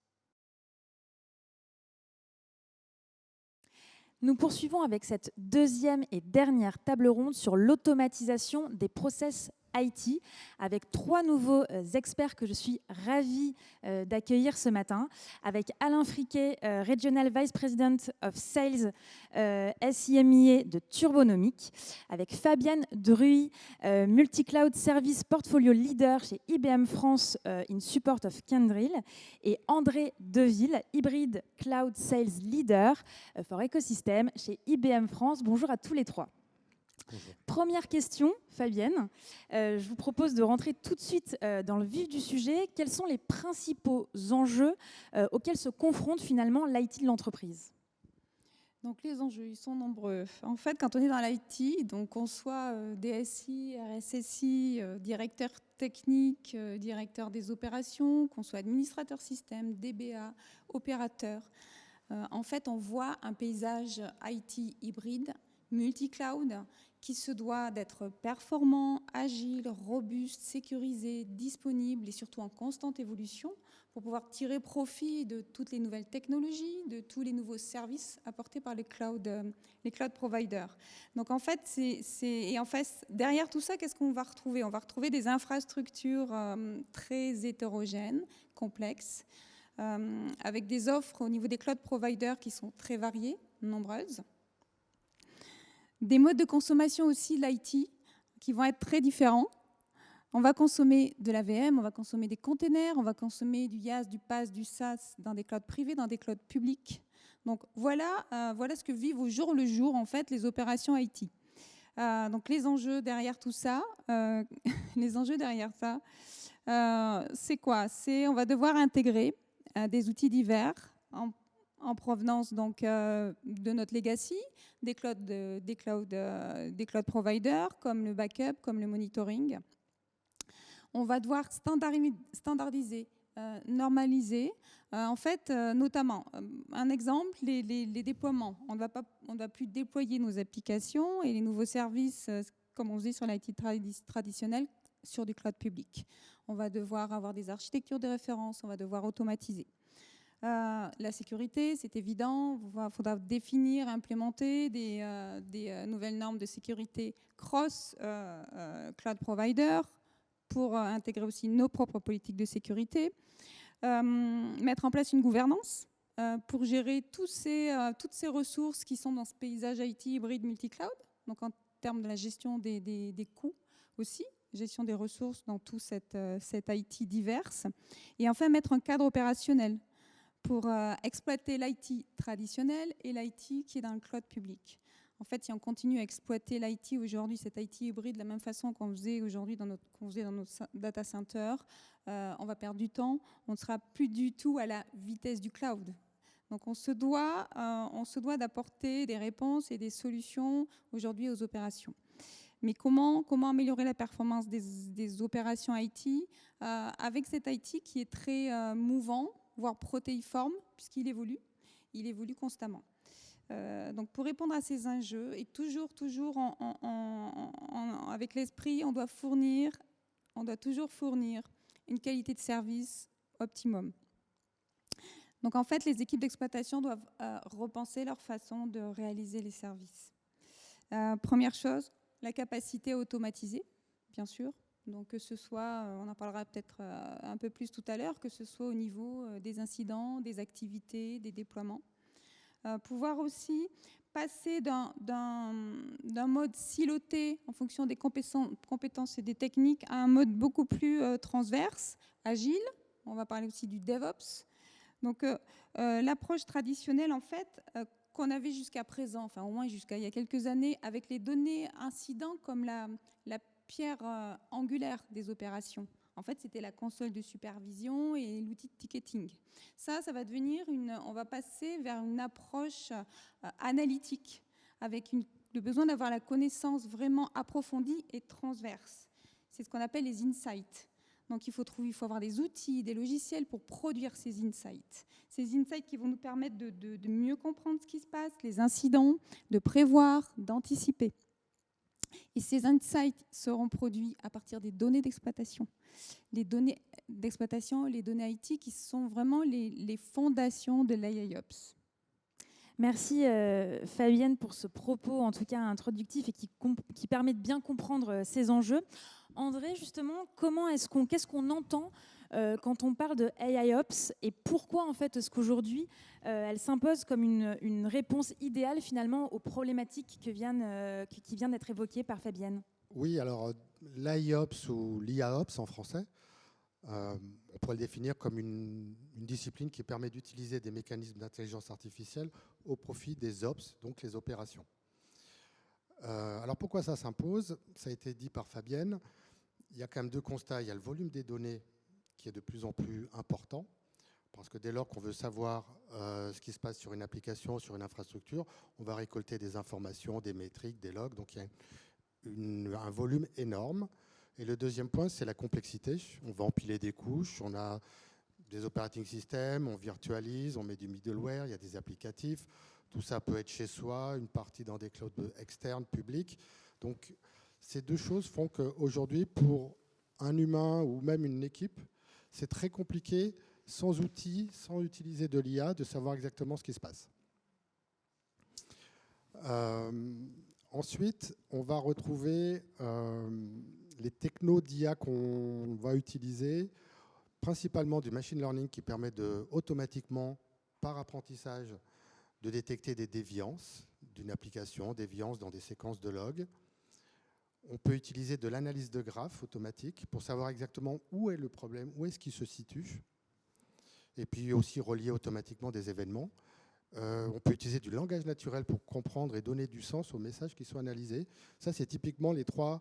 Nous poursuivons avec cette deuxième et dernière table ronde sur l'automatisation des process IT avec 3 nouveaux experts que je suis ravie d'accueillir ce matin, avec Alain Friquet, Regional Vice President of Sales SIMIA de Turbonomic, avec Fabienne Druy, Multi-Cloud Service Portfolio Leader chez IBM France in support of Kyndryl, et André Deville, Hybrid Cloud Sales Leader for Ecosystem chez IBM France. Bonjour à tous les 3.
Bonjour.
Première question, Fabienne. Je vous propose de rentrer tout de suite dans le vif du sujet. Quels sont les principaux enjeux auxquels se confronte finalement l'IT de l'entreprise ?
Donc les enjeux, ils sont nombreux. En fait, quand on est dans l'IT, donc qu'on soit DSI, RSSI, directeur technique, directeur des opérations, qu'on soit administrateur système, DBA, opérateur, en fait, on voit un paysage IT hybride, multi-cloud, qui se doit d'être performant, agile, robuste, sécurisé, disponible et surtout en constante évolution pour pouvoir tirer profit de toutes les nouvelles technologies, de tous les nouveaux services apportés par les cloud providers. Donc en fait, derrière tout ça, qu'est-ce qu'on va retrouver ? On va retrouver des infrastructures très hétérogènes, complexes, avec des offres au niveau des cloud providers qui sont très variées, nombreuses. Des modes de consommation aussi de l'IT qui vont être très différents. On va consommer de la VM, on va consommer des containers, on va consommer du IaaS, du PaaS, du SaaS dans des clouds privés, dans des clouds publics. Donc voilà ce que vivent au jour le jour en fait les opérations IT. Donc les enjeux derrière tout ça, c'est quoi ? On va devoir intégrer des outils divers en provenance donc de notre legacy, des cloud providers comme le backup, comme le monitoring. On va devoir standardiser normalisé. En fait, notamment, un exemple, les déploiements. On ne va plus déployer nos applications et les nouveaux services, comme on faisait sur l'IT traditionnelle, sur du cloud public. On va devoir avoir des architectures de référence, on va devoir automatiser. La sécurité, c'est évident, il faudra définir, implémenter des nouvelles normes de sécurité cross cloud provider pour intégrer aussi nos propres politiques de sécurité. Mettre en place une gouvernance pour gérer toutes ces ressources qui sont dans ce paysage IT hybride multi-cloud, donc en termes de la gestion des coûts aussi, gestion des ressources dans tout cette IT diverse. Et enfin, mettre un cadre opérationnel pour exploiter l'IT traditionnel et l'IT qui est dans le cloud public. En fait, si on continue à exploiter l'IT aujourd'hui, cette IT hybride, de la même façon qu'on faisait aujourd'hui dans notre data center, on va perdre du temps, on ne sera plus du tout à la vitesse du cloud. Donc on se doit d'apporter des réponses et des solutions aujourd'hui aux opérations. Mais comment améliorer la performance des opérations IT avec cet IT qui est très mouvant, voire protéiforme, puisqu'il évolue. Il évolue constamment. Donc pour répondre à ces enjeux, et toujours avec l'esprit, on doit toujours fournir une qualité de service optimum. Donc en fait, les équipes d'exploitation doivent repenser leur façon de réaliser les services. Première chose, la capacité à automatiser, bien sûr. Donc que ce soit, on en parlera peut-être un peu plus tout à l'heure, que ce soit au niveau des incidents, des activités, des déploiements. Pouvoir aussi passer d'un mode siloté en fonction des compétences et des techniques à un mode beaucoup plus transverse, agile. On va parler aussi du DevOps. Donc l'approche traditionnelle, en fait, qu'on avait jusqu'à présent, enfin au moins jusqu'à il y a quelques années, avec les données incidents comme la pierre angulaire des opérations. En fait, c'était la console de supervision et l'outil de ticketing. Ça va devenir on va passer vers une approche analytique, avec le besoin d'avoir la connaissance vraiment approfondie et transverse. C'est ce qu'on appelle les insights. Donc il faut avoir des outils, des logiciels pour produire ces insights. Ces insights qui vont nous permettre de mieux comprendre ce qui se passe, les incidents, de prévoir, d'anticiper. Et ces insights seront produits à partir des données d'exploitation. Les données d'exploitation, les données IT qui sont vraiment les fondations de l'AIOps.
Merci Fabienne pour ce propos, en tout cas introductif et qui permet de bien comprendre ces enjeux. André, justement, qu'est-ce qu'on entend quand on parle de AIOps et pourquoi en fait est-ce qu'aujourd'hui elle s'impose comme une réponse idéale finalement aux problématiques qui vient d'être évoquées par Fabienne?
Oui, alors l'AIOps ou l'IAOps en français, on pourrait le définir comme une discipline qui permet d'utiliser des mécanismes d'intelligence artificielle au profit des ops, donc les opérations. Alors pourquoi ça s'impose? Ça a été dit par Fabienne. Il y a quand même deux constats. Il y a le volume des données qui est de plus en plus important, parce que dès lors qu'on veut savoir ce qui se passe sur une application, sur une infrastructure, on va récolter des informations, des métriques, des logs. Donc il y a un volume énorme. Et le deuxième point, c'est la complexité. On va empiler des couches, on a des operating systems, on virtualise, on met du middleware, il y a des applicatifs. Tout ça peut être chez soi, une partie dans des clouds externes, publics. Donc ces deux choses font qu'aujourd'hui, pour un humain ou même une équipe, c'est très compliqué, sans outils, sans utiliser de l'IA, de savoir exactement ce qui se passe. Ensuite, on va retrouver les technos d'IA qu'on va utiliser, principalement du machine learning qui permet de automatiquement, par apprentissage, de détecter des déviances d'une application, déviances dans des séquences de logs. On peut utiliser de l'analyse de graphes automatique pour savoir exactement où est le problème, où est-ce qu'il se situe, et puis aussi relier automatiquement des événements. On peut utiliser du langage naturel pour comprendre et donner du sens aux messages qui sont analysés. Ça, c'est typiquement les trois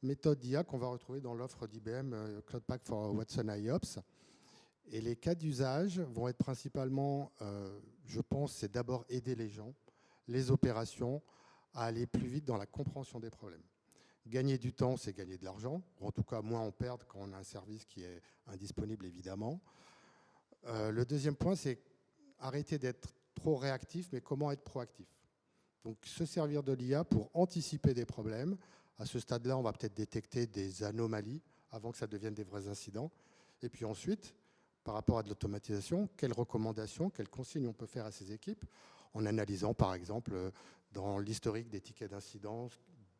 méthodes d'IA qu'on va retrouver dans l'offre d'IBM Cloud Pak for Watson IOPS. Et les cas d'usage vont être principalement, je pense, c'est d'abord aider les gens, les opérations, à aller plus vite dans la compréhension des problèmes. Gagner du temps, c'est gagner de l'argent, ou en tout cas moins on perd quand on a un service qui est indisponible, évidemment. Le deuxième point, c'est arrêter d'être trop réactif, mais comment être proactif. Donc, se servir de l'IA pour anticiper des problèmes. À ce stade-là, on va peut-être détecter des anomalies avant que ça devienne des vrais incidents. Et puis ensuite, par rapport à de l'automatisation, quelles recommandations, quelles consignes on peut faire à ces équipes en analysant, par exemple, dans l'historique des tickets d'incidents,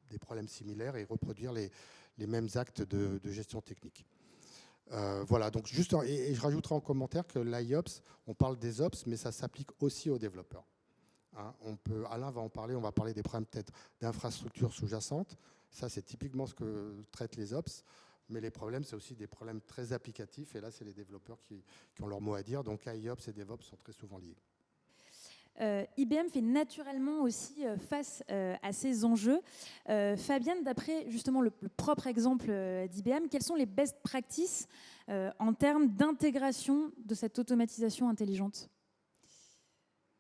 des problèmes similaires et reproduire les mêmes actes de gestion technique. Voilà, donc juste, et je rajouterai en commentaire que l'IOPS, on parle des Ops, mais ça s'applique aussi aux développeurs. Hein, Alain va en parler, on va parler des problèmes peut-être d'infrastructures sous-jacentes. Ça, c'est typiquement ce que traitent les Ops. Mais les problèmes, c'est aussi des problèmes très applicatifs. Et là, c'est les développeurs qui ont leur mot à dire. Donc, IOPS et DevOps sont très souvent liés.
IBM fait naturellement aussi face à ces enjeux. Fabienne, d'après justement le propre exemple d'IBM, quelles sont les best practices en termes d'intégration de cette automatisation intelligente ?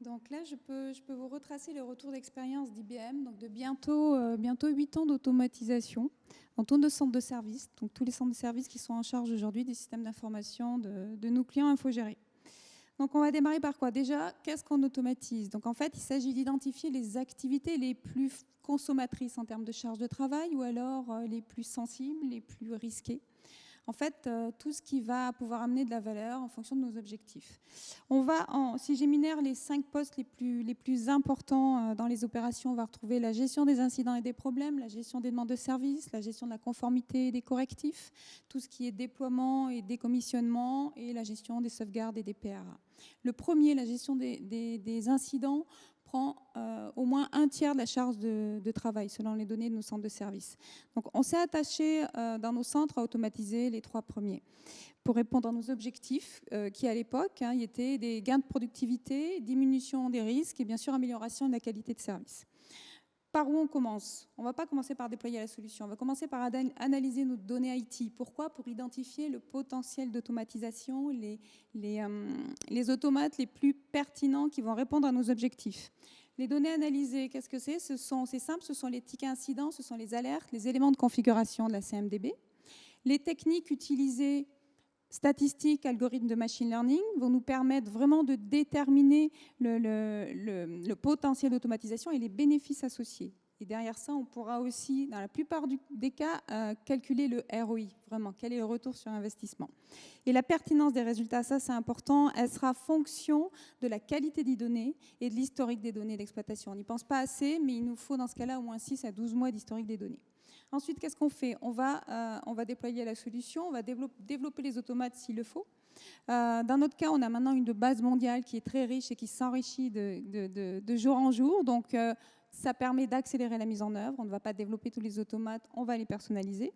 Donc là, je peux vous retracer le retour d'expérience d'IBM, donc de bientôt 8 ans d'automatisation dans tous nos centres de services, donc tous les centres de services qui sont en charge aujourd'hui des systèmes d'information de nos clients infogérés. Donc on va démarrer par quoi ? Déjà, qu'est-ce qu'on automatise ? Donc en fait, il s'agit d'identifier les activités les plus consommatrices en termes de charge de travail ou alors les plus sensibles, les plus risquées. En fait, tout ce qui va pouvoir amener de la valeur en fonction de nos objectifs. Si j'énumère les 5 postes les plus importants dans les opérations, on va retrouver la gestion des incidents et des problèmes, la gestion des demandes de services, la gestion de la conformité et des correctifs, tout ce qui est déploiement et décommissionnement et la gestion des sauvegardes et des PRA. Le premier, la gestion des incidents, prend au moins un tiers de la charge de travail, selon les données de nos centres de services. Donc, on s'est attaché dans nos centres à automatiser les 3 premiers pour répondre à nos objectifs qui, à l'époque, étaient des gains de productivité, diminution des risques et bien sûr amélioration de la qualité de service. Par où on commence ? On ne va pas commencer par déployer la solution, on va commencer par analyser nos données IT. Pourquoi ? Pour identifier le potentiel d'automatisation, les automates les plus pertinents qui vont répondre à nos objectifs. Les données analysées, qu'est-ce que c'est ? C'est simple, ce sont les tickets incidents, ce sont les alertes, les éléments de configuration de la CMDB. Les techniques utilisées, statistiques, algorithmes de machine learning, vont nous permettre vraiment de déterminer le potentiel d'automatisation et les bénéfices associés. Et derrière ça, on pourra aussi, dans la plupart des cas, calculer le ROI, vraiment, quel est le retour sur investissement. Et la pertinence des résultats, ça c'est important, elle sera fonction de la qualité des données et de l'historique des données d'exploitation. On n'y pense pas assez, mais il nous faut dans ce cas-là au moins 6 à 12 mois d'historique des données. Ensuite, qu'est-ce qu'on fait ? On va déployer la solution, on va développer les automates s'il le faut. Dans notre cas, on a maintenant une base mondiale qui est très riche et qui s'enrichit de jour en jour. Donc, ça permet d'accélérer la mise en œuvre. On ne va pas développer tous les automates, on va les personnaliser.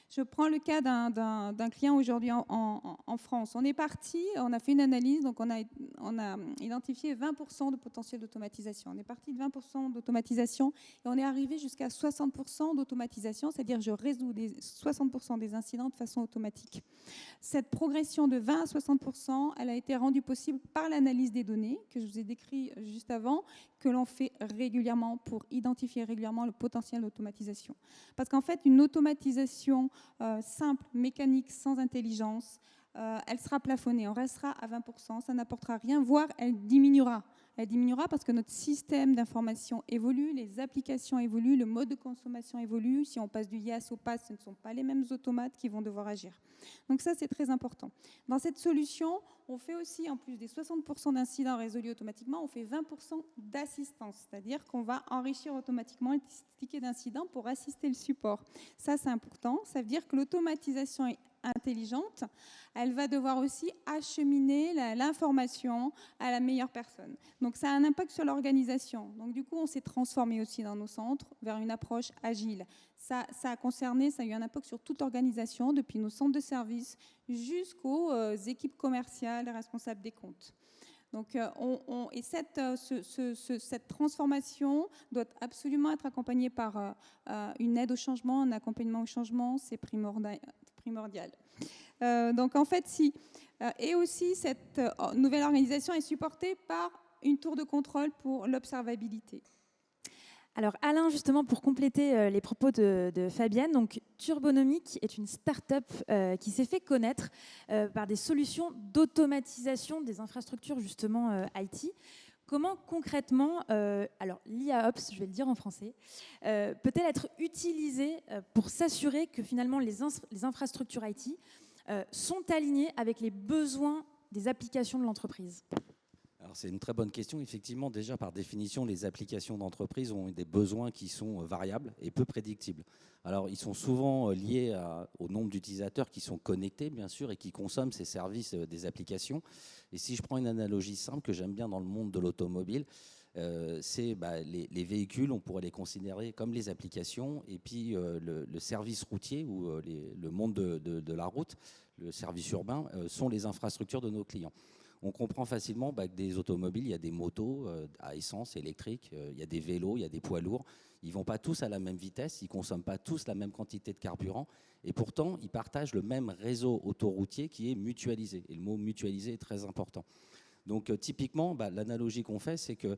Je prends le cas d'un client aujourd'hui en France. On est parti, on a fait une analyse, donc on a identifié 20% de potentiel d'automatisation. On est parti de 20% d'automatisation et on est arrivé jusqu'à 60% d'automatisation, c'est-à-dire je résous 60% des incidents de façon automatique. Cette progression de 20 à 60%, elle a été rendue possible par l'analyse des données que je vous ai décrit juste avant, que l'on fait régulièrement pour identifier régulièrement le potentiel d'automatisation. Parce qu'en fait, une automatisation simple, mécanique, sans intelligence, elle sera plafonnée, on restera à 20%, ça n'apportera rien, voire elle diminuera. Elle diminuera parce que notre système d'information évolue, les applications évoluent, le mode de consommation évolue. Si on passe du YAS au PAS, ce ne sont pas les mêmes automates qui vont devoir agir. Donc ça, c'est très important. Dans cette solution, on fait aussi, en plus des 60% d'incidents résolus automatiquement, on fait 20% d'assistance, c'est-à-dire qu'on va enrichir automatiquement les tickets d'incidents pour assister le support. Ça, c'est important. Ça veut dire que l'automatisation est intelligente, elle va devoir aussi acheminer l'information à la meilleure personne. Donc ça a un impact sur l'organisation. Donc du coup, on s'est transformé aussi dans nos centres vers une approche agile. Ça a concerné, ça a eu un impact sur toute l'organisation, depuis nos centres de services jusqu'aux équipes commerciales, responsables des comptes. Donc, cette transformation doit absolument être accompagnée par une aide au changement, un accompagnement au changement, c'est primordial. Donc, en fait, et aussi, cette nouvelle organisation est supportée par une tour de contrôle pour l'observabilité.
Alors Alain, justement, pour compléter les propos de Fabienne, donc Turbonomic est une start-up qui s'est fait connaître par des solutions d'automatisation des infrastructures justement IT. Comment concrètement, alors l'IAOps, je vais le dire en français, peut-elle être utilisée pour s'assurer que finalement les infrastructures IT sont alignées avec les besoins des applications de l'entreprise ?
Alors c'est une très bonne question. Effectivement, déjà par définition, les applications d'entreprise ont des besoins qui sont variables et peu prédictibles. Alors ils sont souvent liés au nombre d'utilisateurs qui sont connectés, bien sûr, et qui consomment ces services des applications. Et si je prends une analogie simple que j'aime bien dans le monde de l'automobile, c'est les véhicules, on pourrait les considérer comme les applications, et puis le service routier ou le monde de la route, le service urbain, sont les infrastructures de nos clients. On comprend facilement que des automobiles, il y a des motos à essence, électrique, il y a des vélos, il y a des poids lourds. Ils ne vont pas tous à la même vitesse, ils ne consomment pas tous la même quantité de carburant. Et pourtant, ils partagent le même réseau autoroutier qui est mutualisé. Et le mot mutualisé est très important. Donc typiquement, l'analogie qu'on fait, c'est que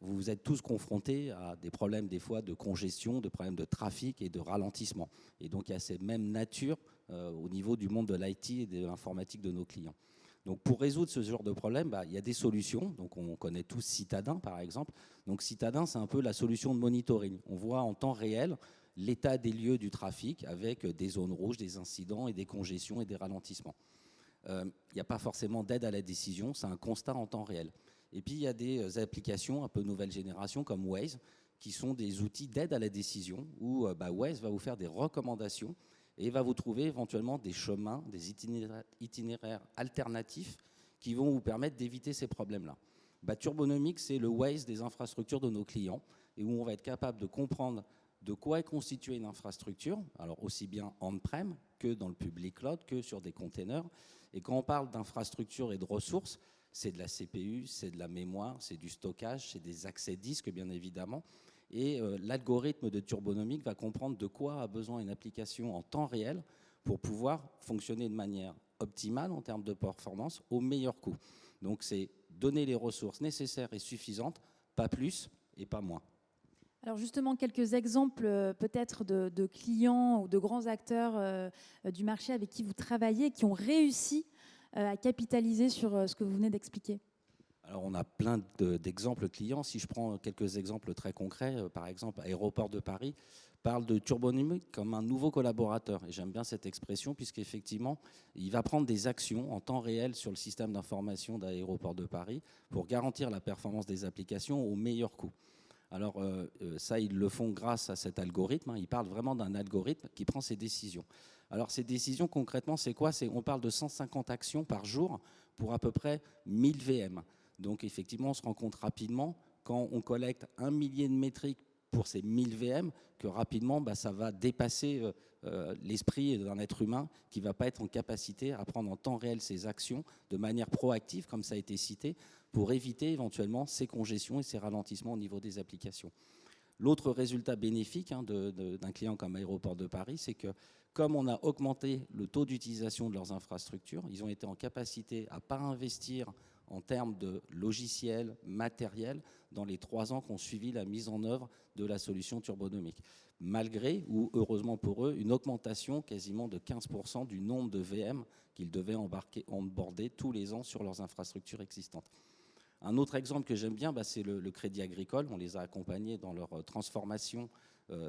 vous êtes tous confrontés à des problèmes des fois de congestion, de problèmes de trafic et de ralentissement. Et donc il y a cette même nature au niveau du monde de l'IT et de l'informatique de nos clients. Donc pour résoudre ce genre de problème, il y a des solutions. Donc on connaît tous Citadin par exemple. Donc Citadin, c'est un peu la solution de monitoring. On voit en temps réel l'état des lieux du trafic avec des zones rouges, des incidents et des congestions et des ralentissements. Il n'y a pas forcément d'aide à la décision, c'est un constat en temps réel. Et puis il y a des applications un peu nouvelle génération comme Waze qui sont des outils d'aide à la décision où Waze va vous faire des recommandations et va vous trouver éventuellement des chemins, des itinéraires alternatifs qui vont vous permettre d'éviter ces problèmes-là. Turbonomic, c'est le Waze des infrastructures de nos clients et où on va être capable de comprendre de quoi est constituée une infrastructure, alors aussi bien on-prem que dans le public cloud, que sur des containers. Et quand on parle d'infrastructure et de ressources, c'est de la CPU, c'est de la mémoire, c'est du stockage, c'est des accès disques bien évidemment. Et l'algorithme de Turbonomic va comprendre de quoi a besoin une application en temps réel pour pouvoir fonctionner de manière optimale en termes de performance au meilleur coût. Donc c'est donner les ressources nécessaires et suffisantes, pas plus et pas moins.
Alors justement, quelques exemples peut-être de clients ou de grands acteurs du marché avec qui vous travaillez, qui ont réussi à capitaliser sur ce que vous venez d'expliquer.
Alors on a plein d'exemples clients. Si je prends quelques exemples très concrets, par exemple, Aéroport de Paris parle de Turbonomic comme un nouveau collaborateur. Et j'aime bien cette expression puisqu'effectivement, il va prendre des actions en temps réel sur le système d'information d'Aéroport de Paris pour garantir la performance des applications au meilleur coût. Alors ça, ils le font grâce à cet algorithme. Ils parlent vraiment d'un algorithme qui prend ces décisions. Alors ces décisions, concrètement, c'est quoi? On parle de 150 actions par jour pour à peu près 1000 VM. Donc effectivement, on se rend compte rapidement, quand on collecte 1 millier de métriques pour ces 1000 VM, que rapidement, ça va dépasser l'esprit d'un être humain qui ne va pas être en capacité à prendre en temps réel ces actions de manière proactive, comme ça a été cité, pour éviter éventuellement ces congestions et ces ralentissements au niveau des applications. L'autre résultat bénéfique d'un client comme Aéroport de Paris, c'est que comme on a augmenté le taux d'utilisation de leurs infrastructures, ils ont été en capacité à ne pas investir en termes de logiciel, matériel, dans les 3 ans qu'ont suivi la mise en œuvre de la solution Turbonomic. Malgré, ou heureusement pour eux, une augmentation quasiment de 15% du nombre de VM qu'ils devaient onboarder tous les ans sur leurs infrastructures existantes. Un autre exemple que j'aime bien, c'est le Crédit Agricole. On les a accompagnés dans leur transformation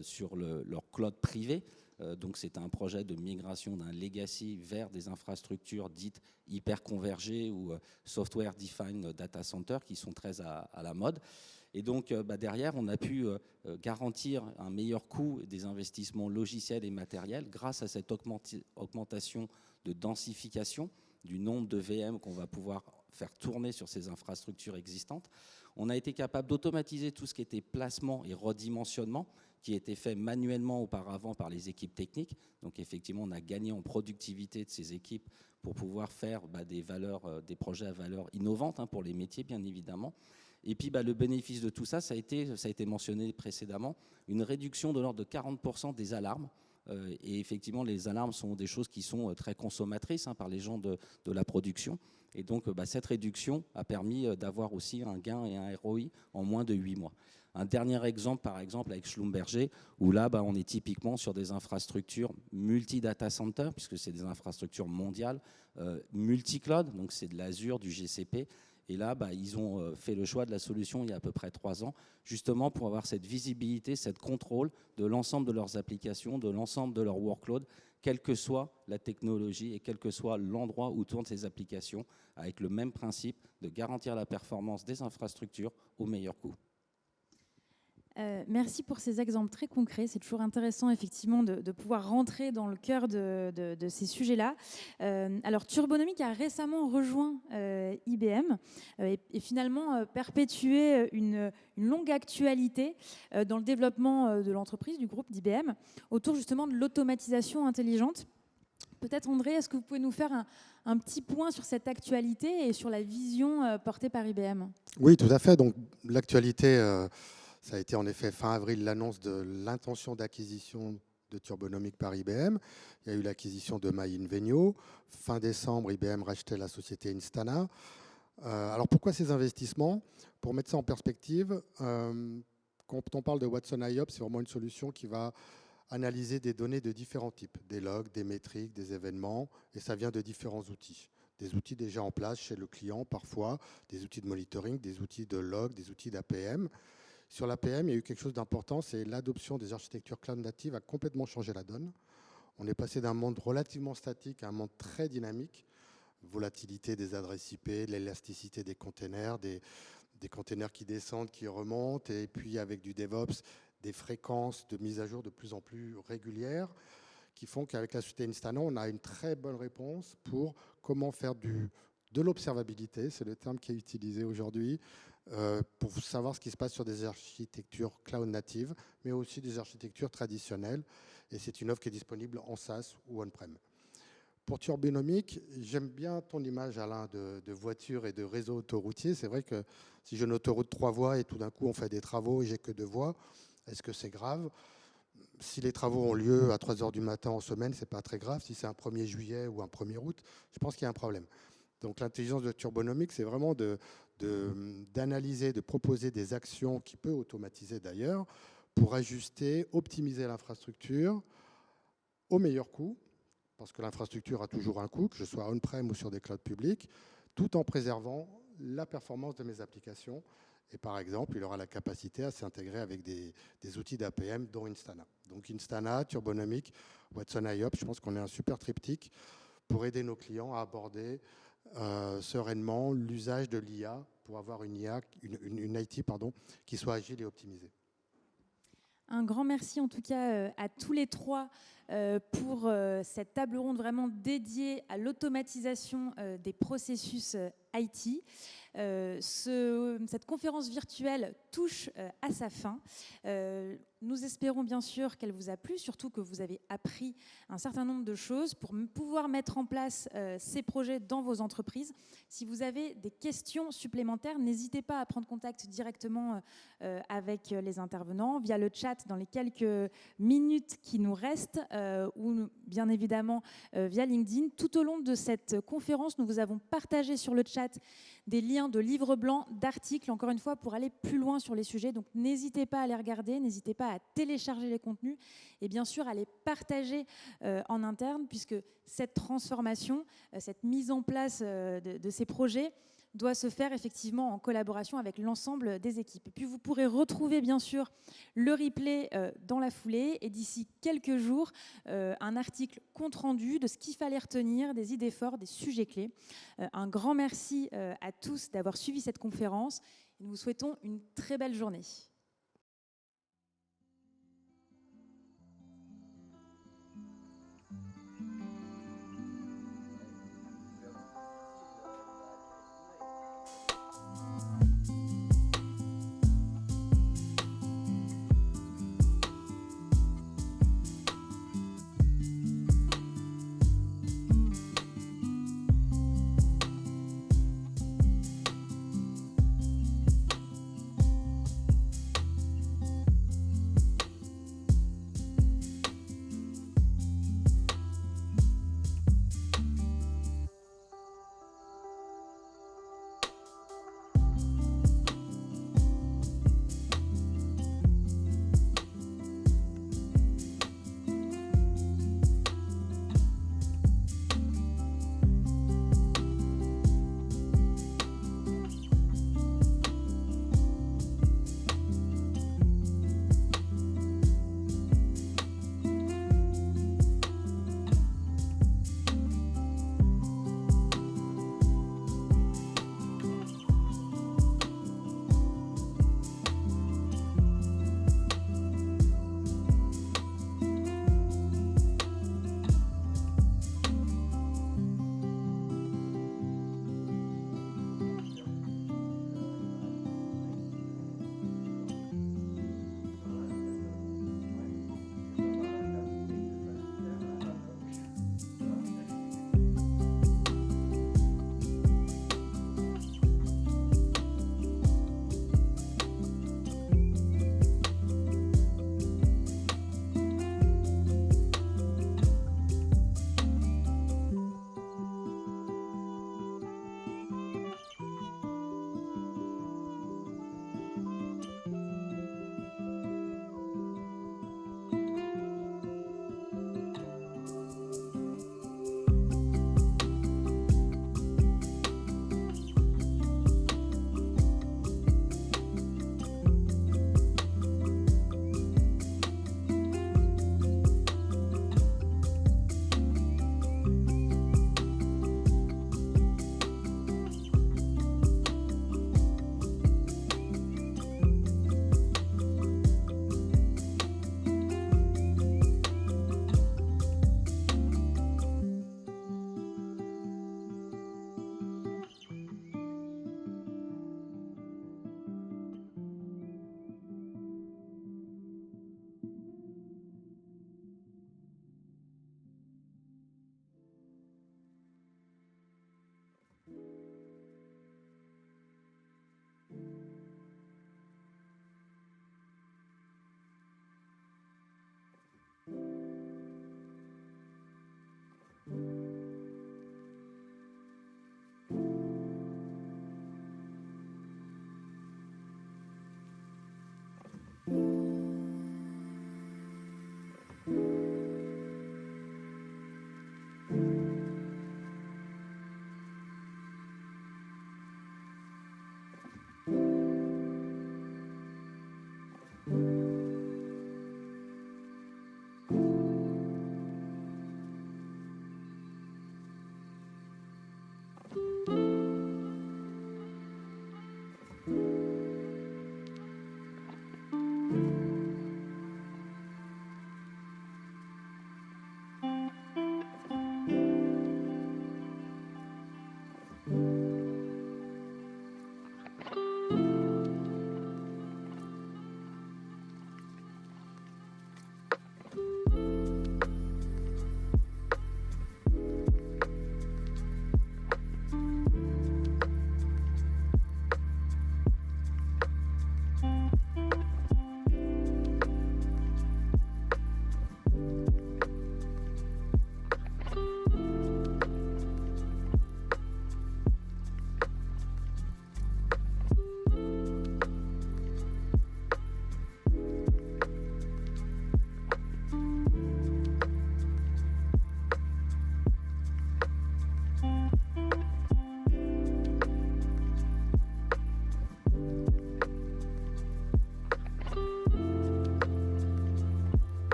sur leur cloud privé. Donc c'est un projet de migration d'un legacy vers des infrastructures dites hyper convergées ou software defined data center qui sont très à la mode. Et donc derrière, on a pu garantir un meilleur coût des investissements logiciels et matériels grâce à cette augmentation de densification du nombre de VM qu'on va pouvoir faire tourner sur ces infrastructures existantes. On a été capable d'automatiser tout ce qui était placement et redimensionnement, qui était fait manuellement auparavant par les équipes techniques. Donc effectivement, on a gagné en productivité de ces équipes pour pouvoir faire des projets à valeur innovante pour les métiers, bien évidemment. Et puis le bénéfice de tout ça, ça a été mentionné précédemment, une réduction de l'ordre de 40% des alarmes. Et effectivement, les alarmes sont des choses qui sont très consommatrices par les gens de la production. Et donc, cette réduction a permis d'avoir aussi un gain et un ROI en moins de 8 mois. Un dernier exemple, par exemple, avec Schlumberger, où là, on est typiquement sur des infrastructures multi-data center, puisque c'est des infrastructures mondiales, multi-cloud, donc c'est de l'Azure, du GCP. Et là, ils ont fait le choix de la solution il y a à peu près 3 ans, justement pour avoir cette visibilité, cette contrôle de l'ensemble de leurs applications, de l'ensemble de leur workload, quelle que soit la technologie et quel que soit l'endroit où tournent ces applications, avec le même principe de garantir la performance des infrastructures au meilleur coût.
Merci pour ces exemples très concrets. C'est toujours intéressant effectivement de pouvoir rentrer dans le cœur de ces sujets-là. Alors Turbonomic a récemment rejoint IBM et finalement perpétué une longue actualité dans le développement de l'entreprise, du groupe d'IBM, autour justement de l'automatisation intelligente. Peut-être André, est-ce que vous pouvez nous faire un petit point sur cette actualité et sur la vision portée par IBM?
Oui, tout à fait. Donc l'actualité... ça a été en effet fin avril l'annonce de l'intention d'acquisition de Turbonomic par IBM. Il y a eu l'acquisition de MyInvenio. Fin décembre, IBM rachetait la société Instana. Alors pourquoi ces investissements? Pour mettre ça en perspective, quand on parle de Watson IOPS, c'est vraiment une solution qui va analyser des données de différents types, des logs, des métriques, des événements, et ça vient de différents outils. Des outils déjà en place chez le client parfois, des outils de monitoring, des outils de log, des outils d'APM. Sur l'APM, il y a eu quelque chose d'important, c'est l'adoption des architectures cloud natives a complètement changé la donne. On est passé d'un monde relativement statique à un monde très dynamique. Volatilité des adresses IP, l'élasticité des containers, des containers qui descendent, qui remontent, et puis avec du DevOps, des fréquences de mise à jour de plus en plus régulières, qui font qu'avec la société Instana, on a une très bonne réponse pour comment faire de l'observabilité, c'est le terme qui est utilisé aujourd'hui, pour savoir ce qui se passe sur des architectures cloud natives, mais aussi des architectures traditionnelles. Et c'est une offre qui est disponible en SaaS ou on-prem. Pour Turbonomic, j'aime bien ton image, Alain, de voiture et de réseau autoroutier. C'est vrai que si j'ai une autoroute 3 voies et tout d'un coup on fait des travaux et j'ai que 2 voies, est-ce que c'est grave? Si les travaux ont lieu à 3 heures du matin en semaine, ce n'est pas très grave. Si c'est un 1er juillet ou un 1er août, je pense qu'il y a un problème. Donc l'intelligence de Turbonomic, c'est vraiment d'analyser, de proposer des actions qui peut automatiser d'ailleurs pour ajuster, optimiser l'infrastructure au meilleur coût, parce que l'infrastructure a toujours un coût, que je sois on-prem ou sur des clouds publics, tout en préservant la performance de mes applications. Et par exemple, il aura la capacité à s'intégrer avec des outils d'APM, dont Instana. Donc Instana, Turbonomic, Watson IOPS, je pense qu'on est un super triptyque pour aider nos clients à aborder sereinement l'usage de l'IA pour avoir une IT qui soit agile et optimisée.
Un grand merci en tout cas à tous les trois pour cette table ronde vraiment dédiée à l'automatisation des processus IT. Cette conférence virtuelle touche à sa fin. Nous espérons bien sûr qu'elle vous a plu, surtout que vous avez appris un certain nombre de choses pour pouvoir mettre en place ces projets dans vos entreprises. Si vous avez des questions supplémentaires, n'hésitez pas à prendre contact directement avec les intervenants via le chat dans les quelques minutes qui nous restent ou bien évidemment via LinkedIn. Tout au long de cette conférence, nous vous avons partagé sur le chat des liens de livres blancs, d'articles, encore une fois, pour aller plus loin sur les sujets. Donc, n'hésitez pas à les regarder, n'hésitez pas à télécharger les contenus et bien sûr à les partager en interne, puisque cette transformation, cette mise en place de ces projets doit se faire effectivement en collaboration avec l'ensemble des équipes. Et puis vous pourrez retrouver bien sûr le replay dans la foulée et d'ici quelques jours un article compte rendu de ce qu'il fallait retenir, des idées fortes, des sujets clés. Un grand merci à tous d'avoir suivi cette conférence et nous vous souhaitons une très belle journée.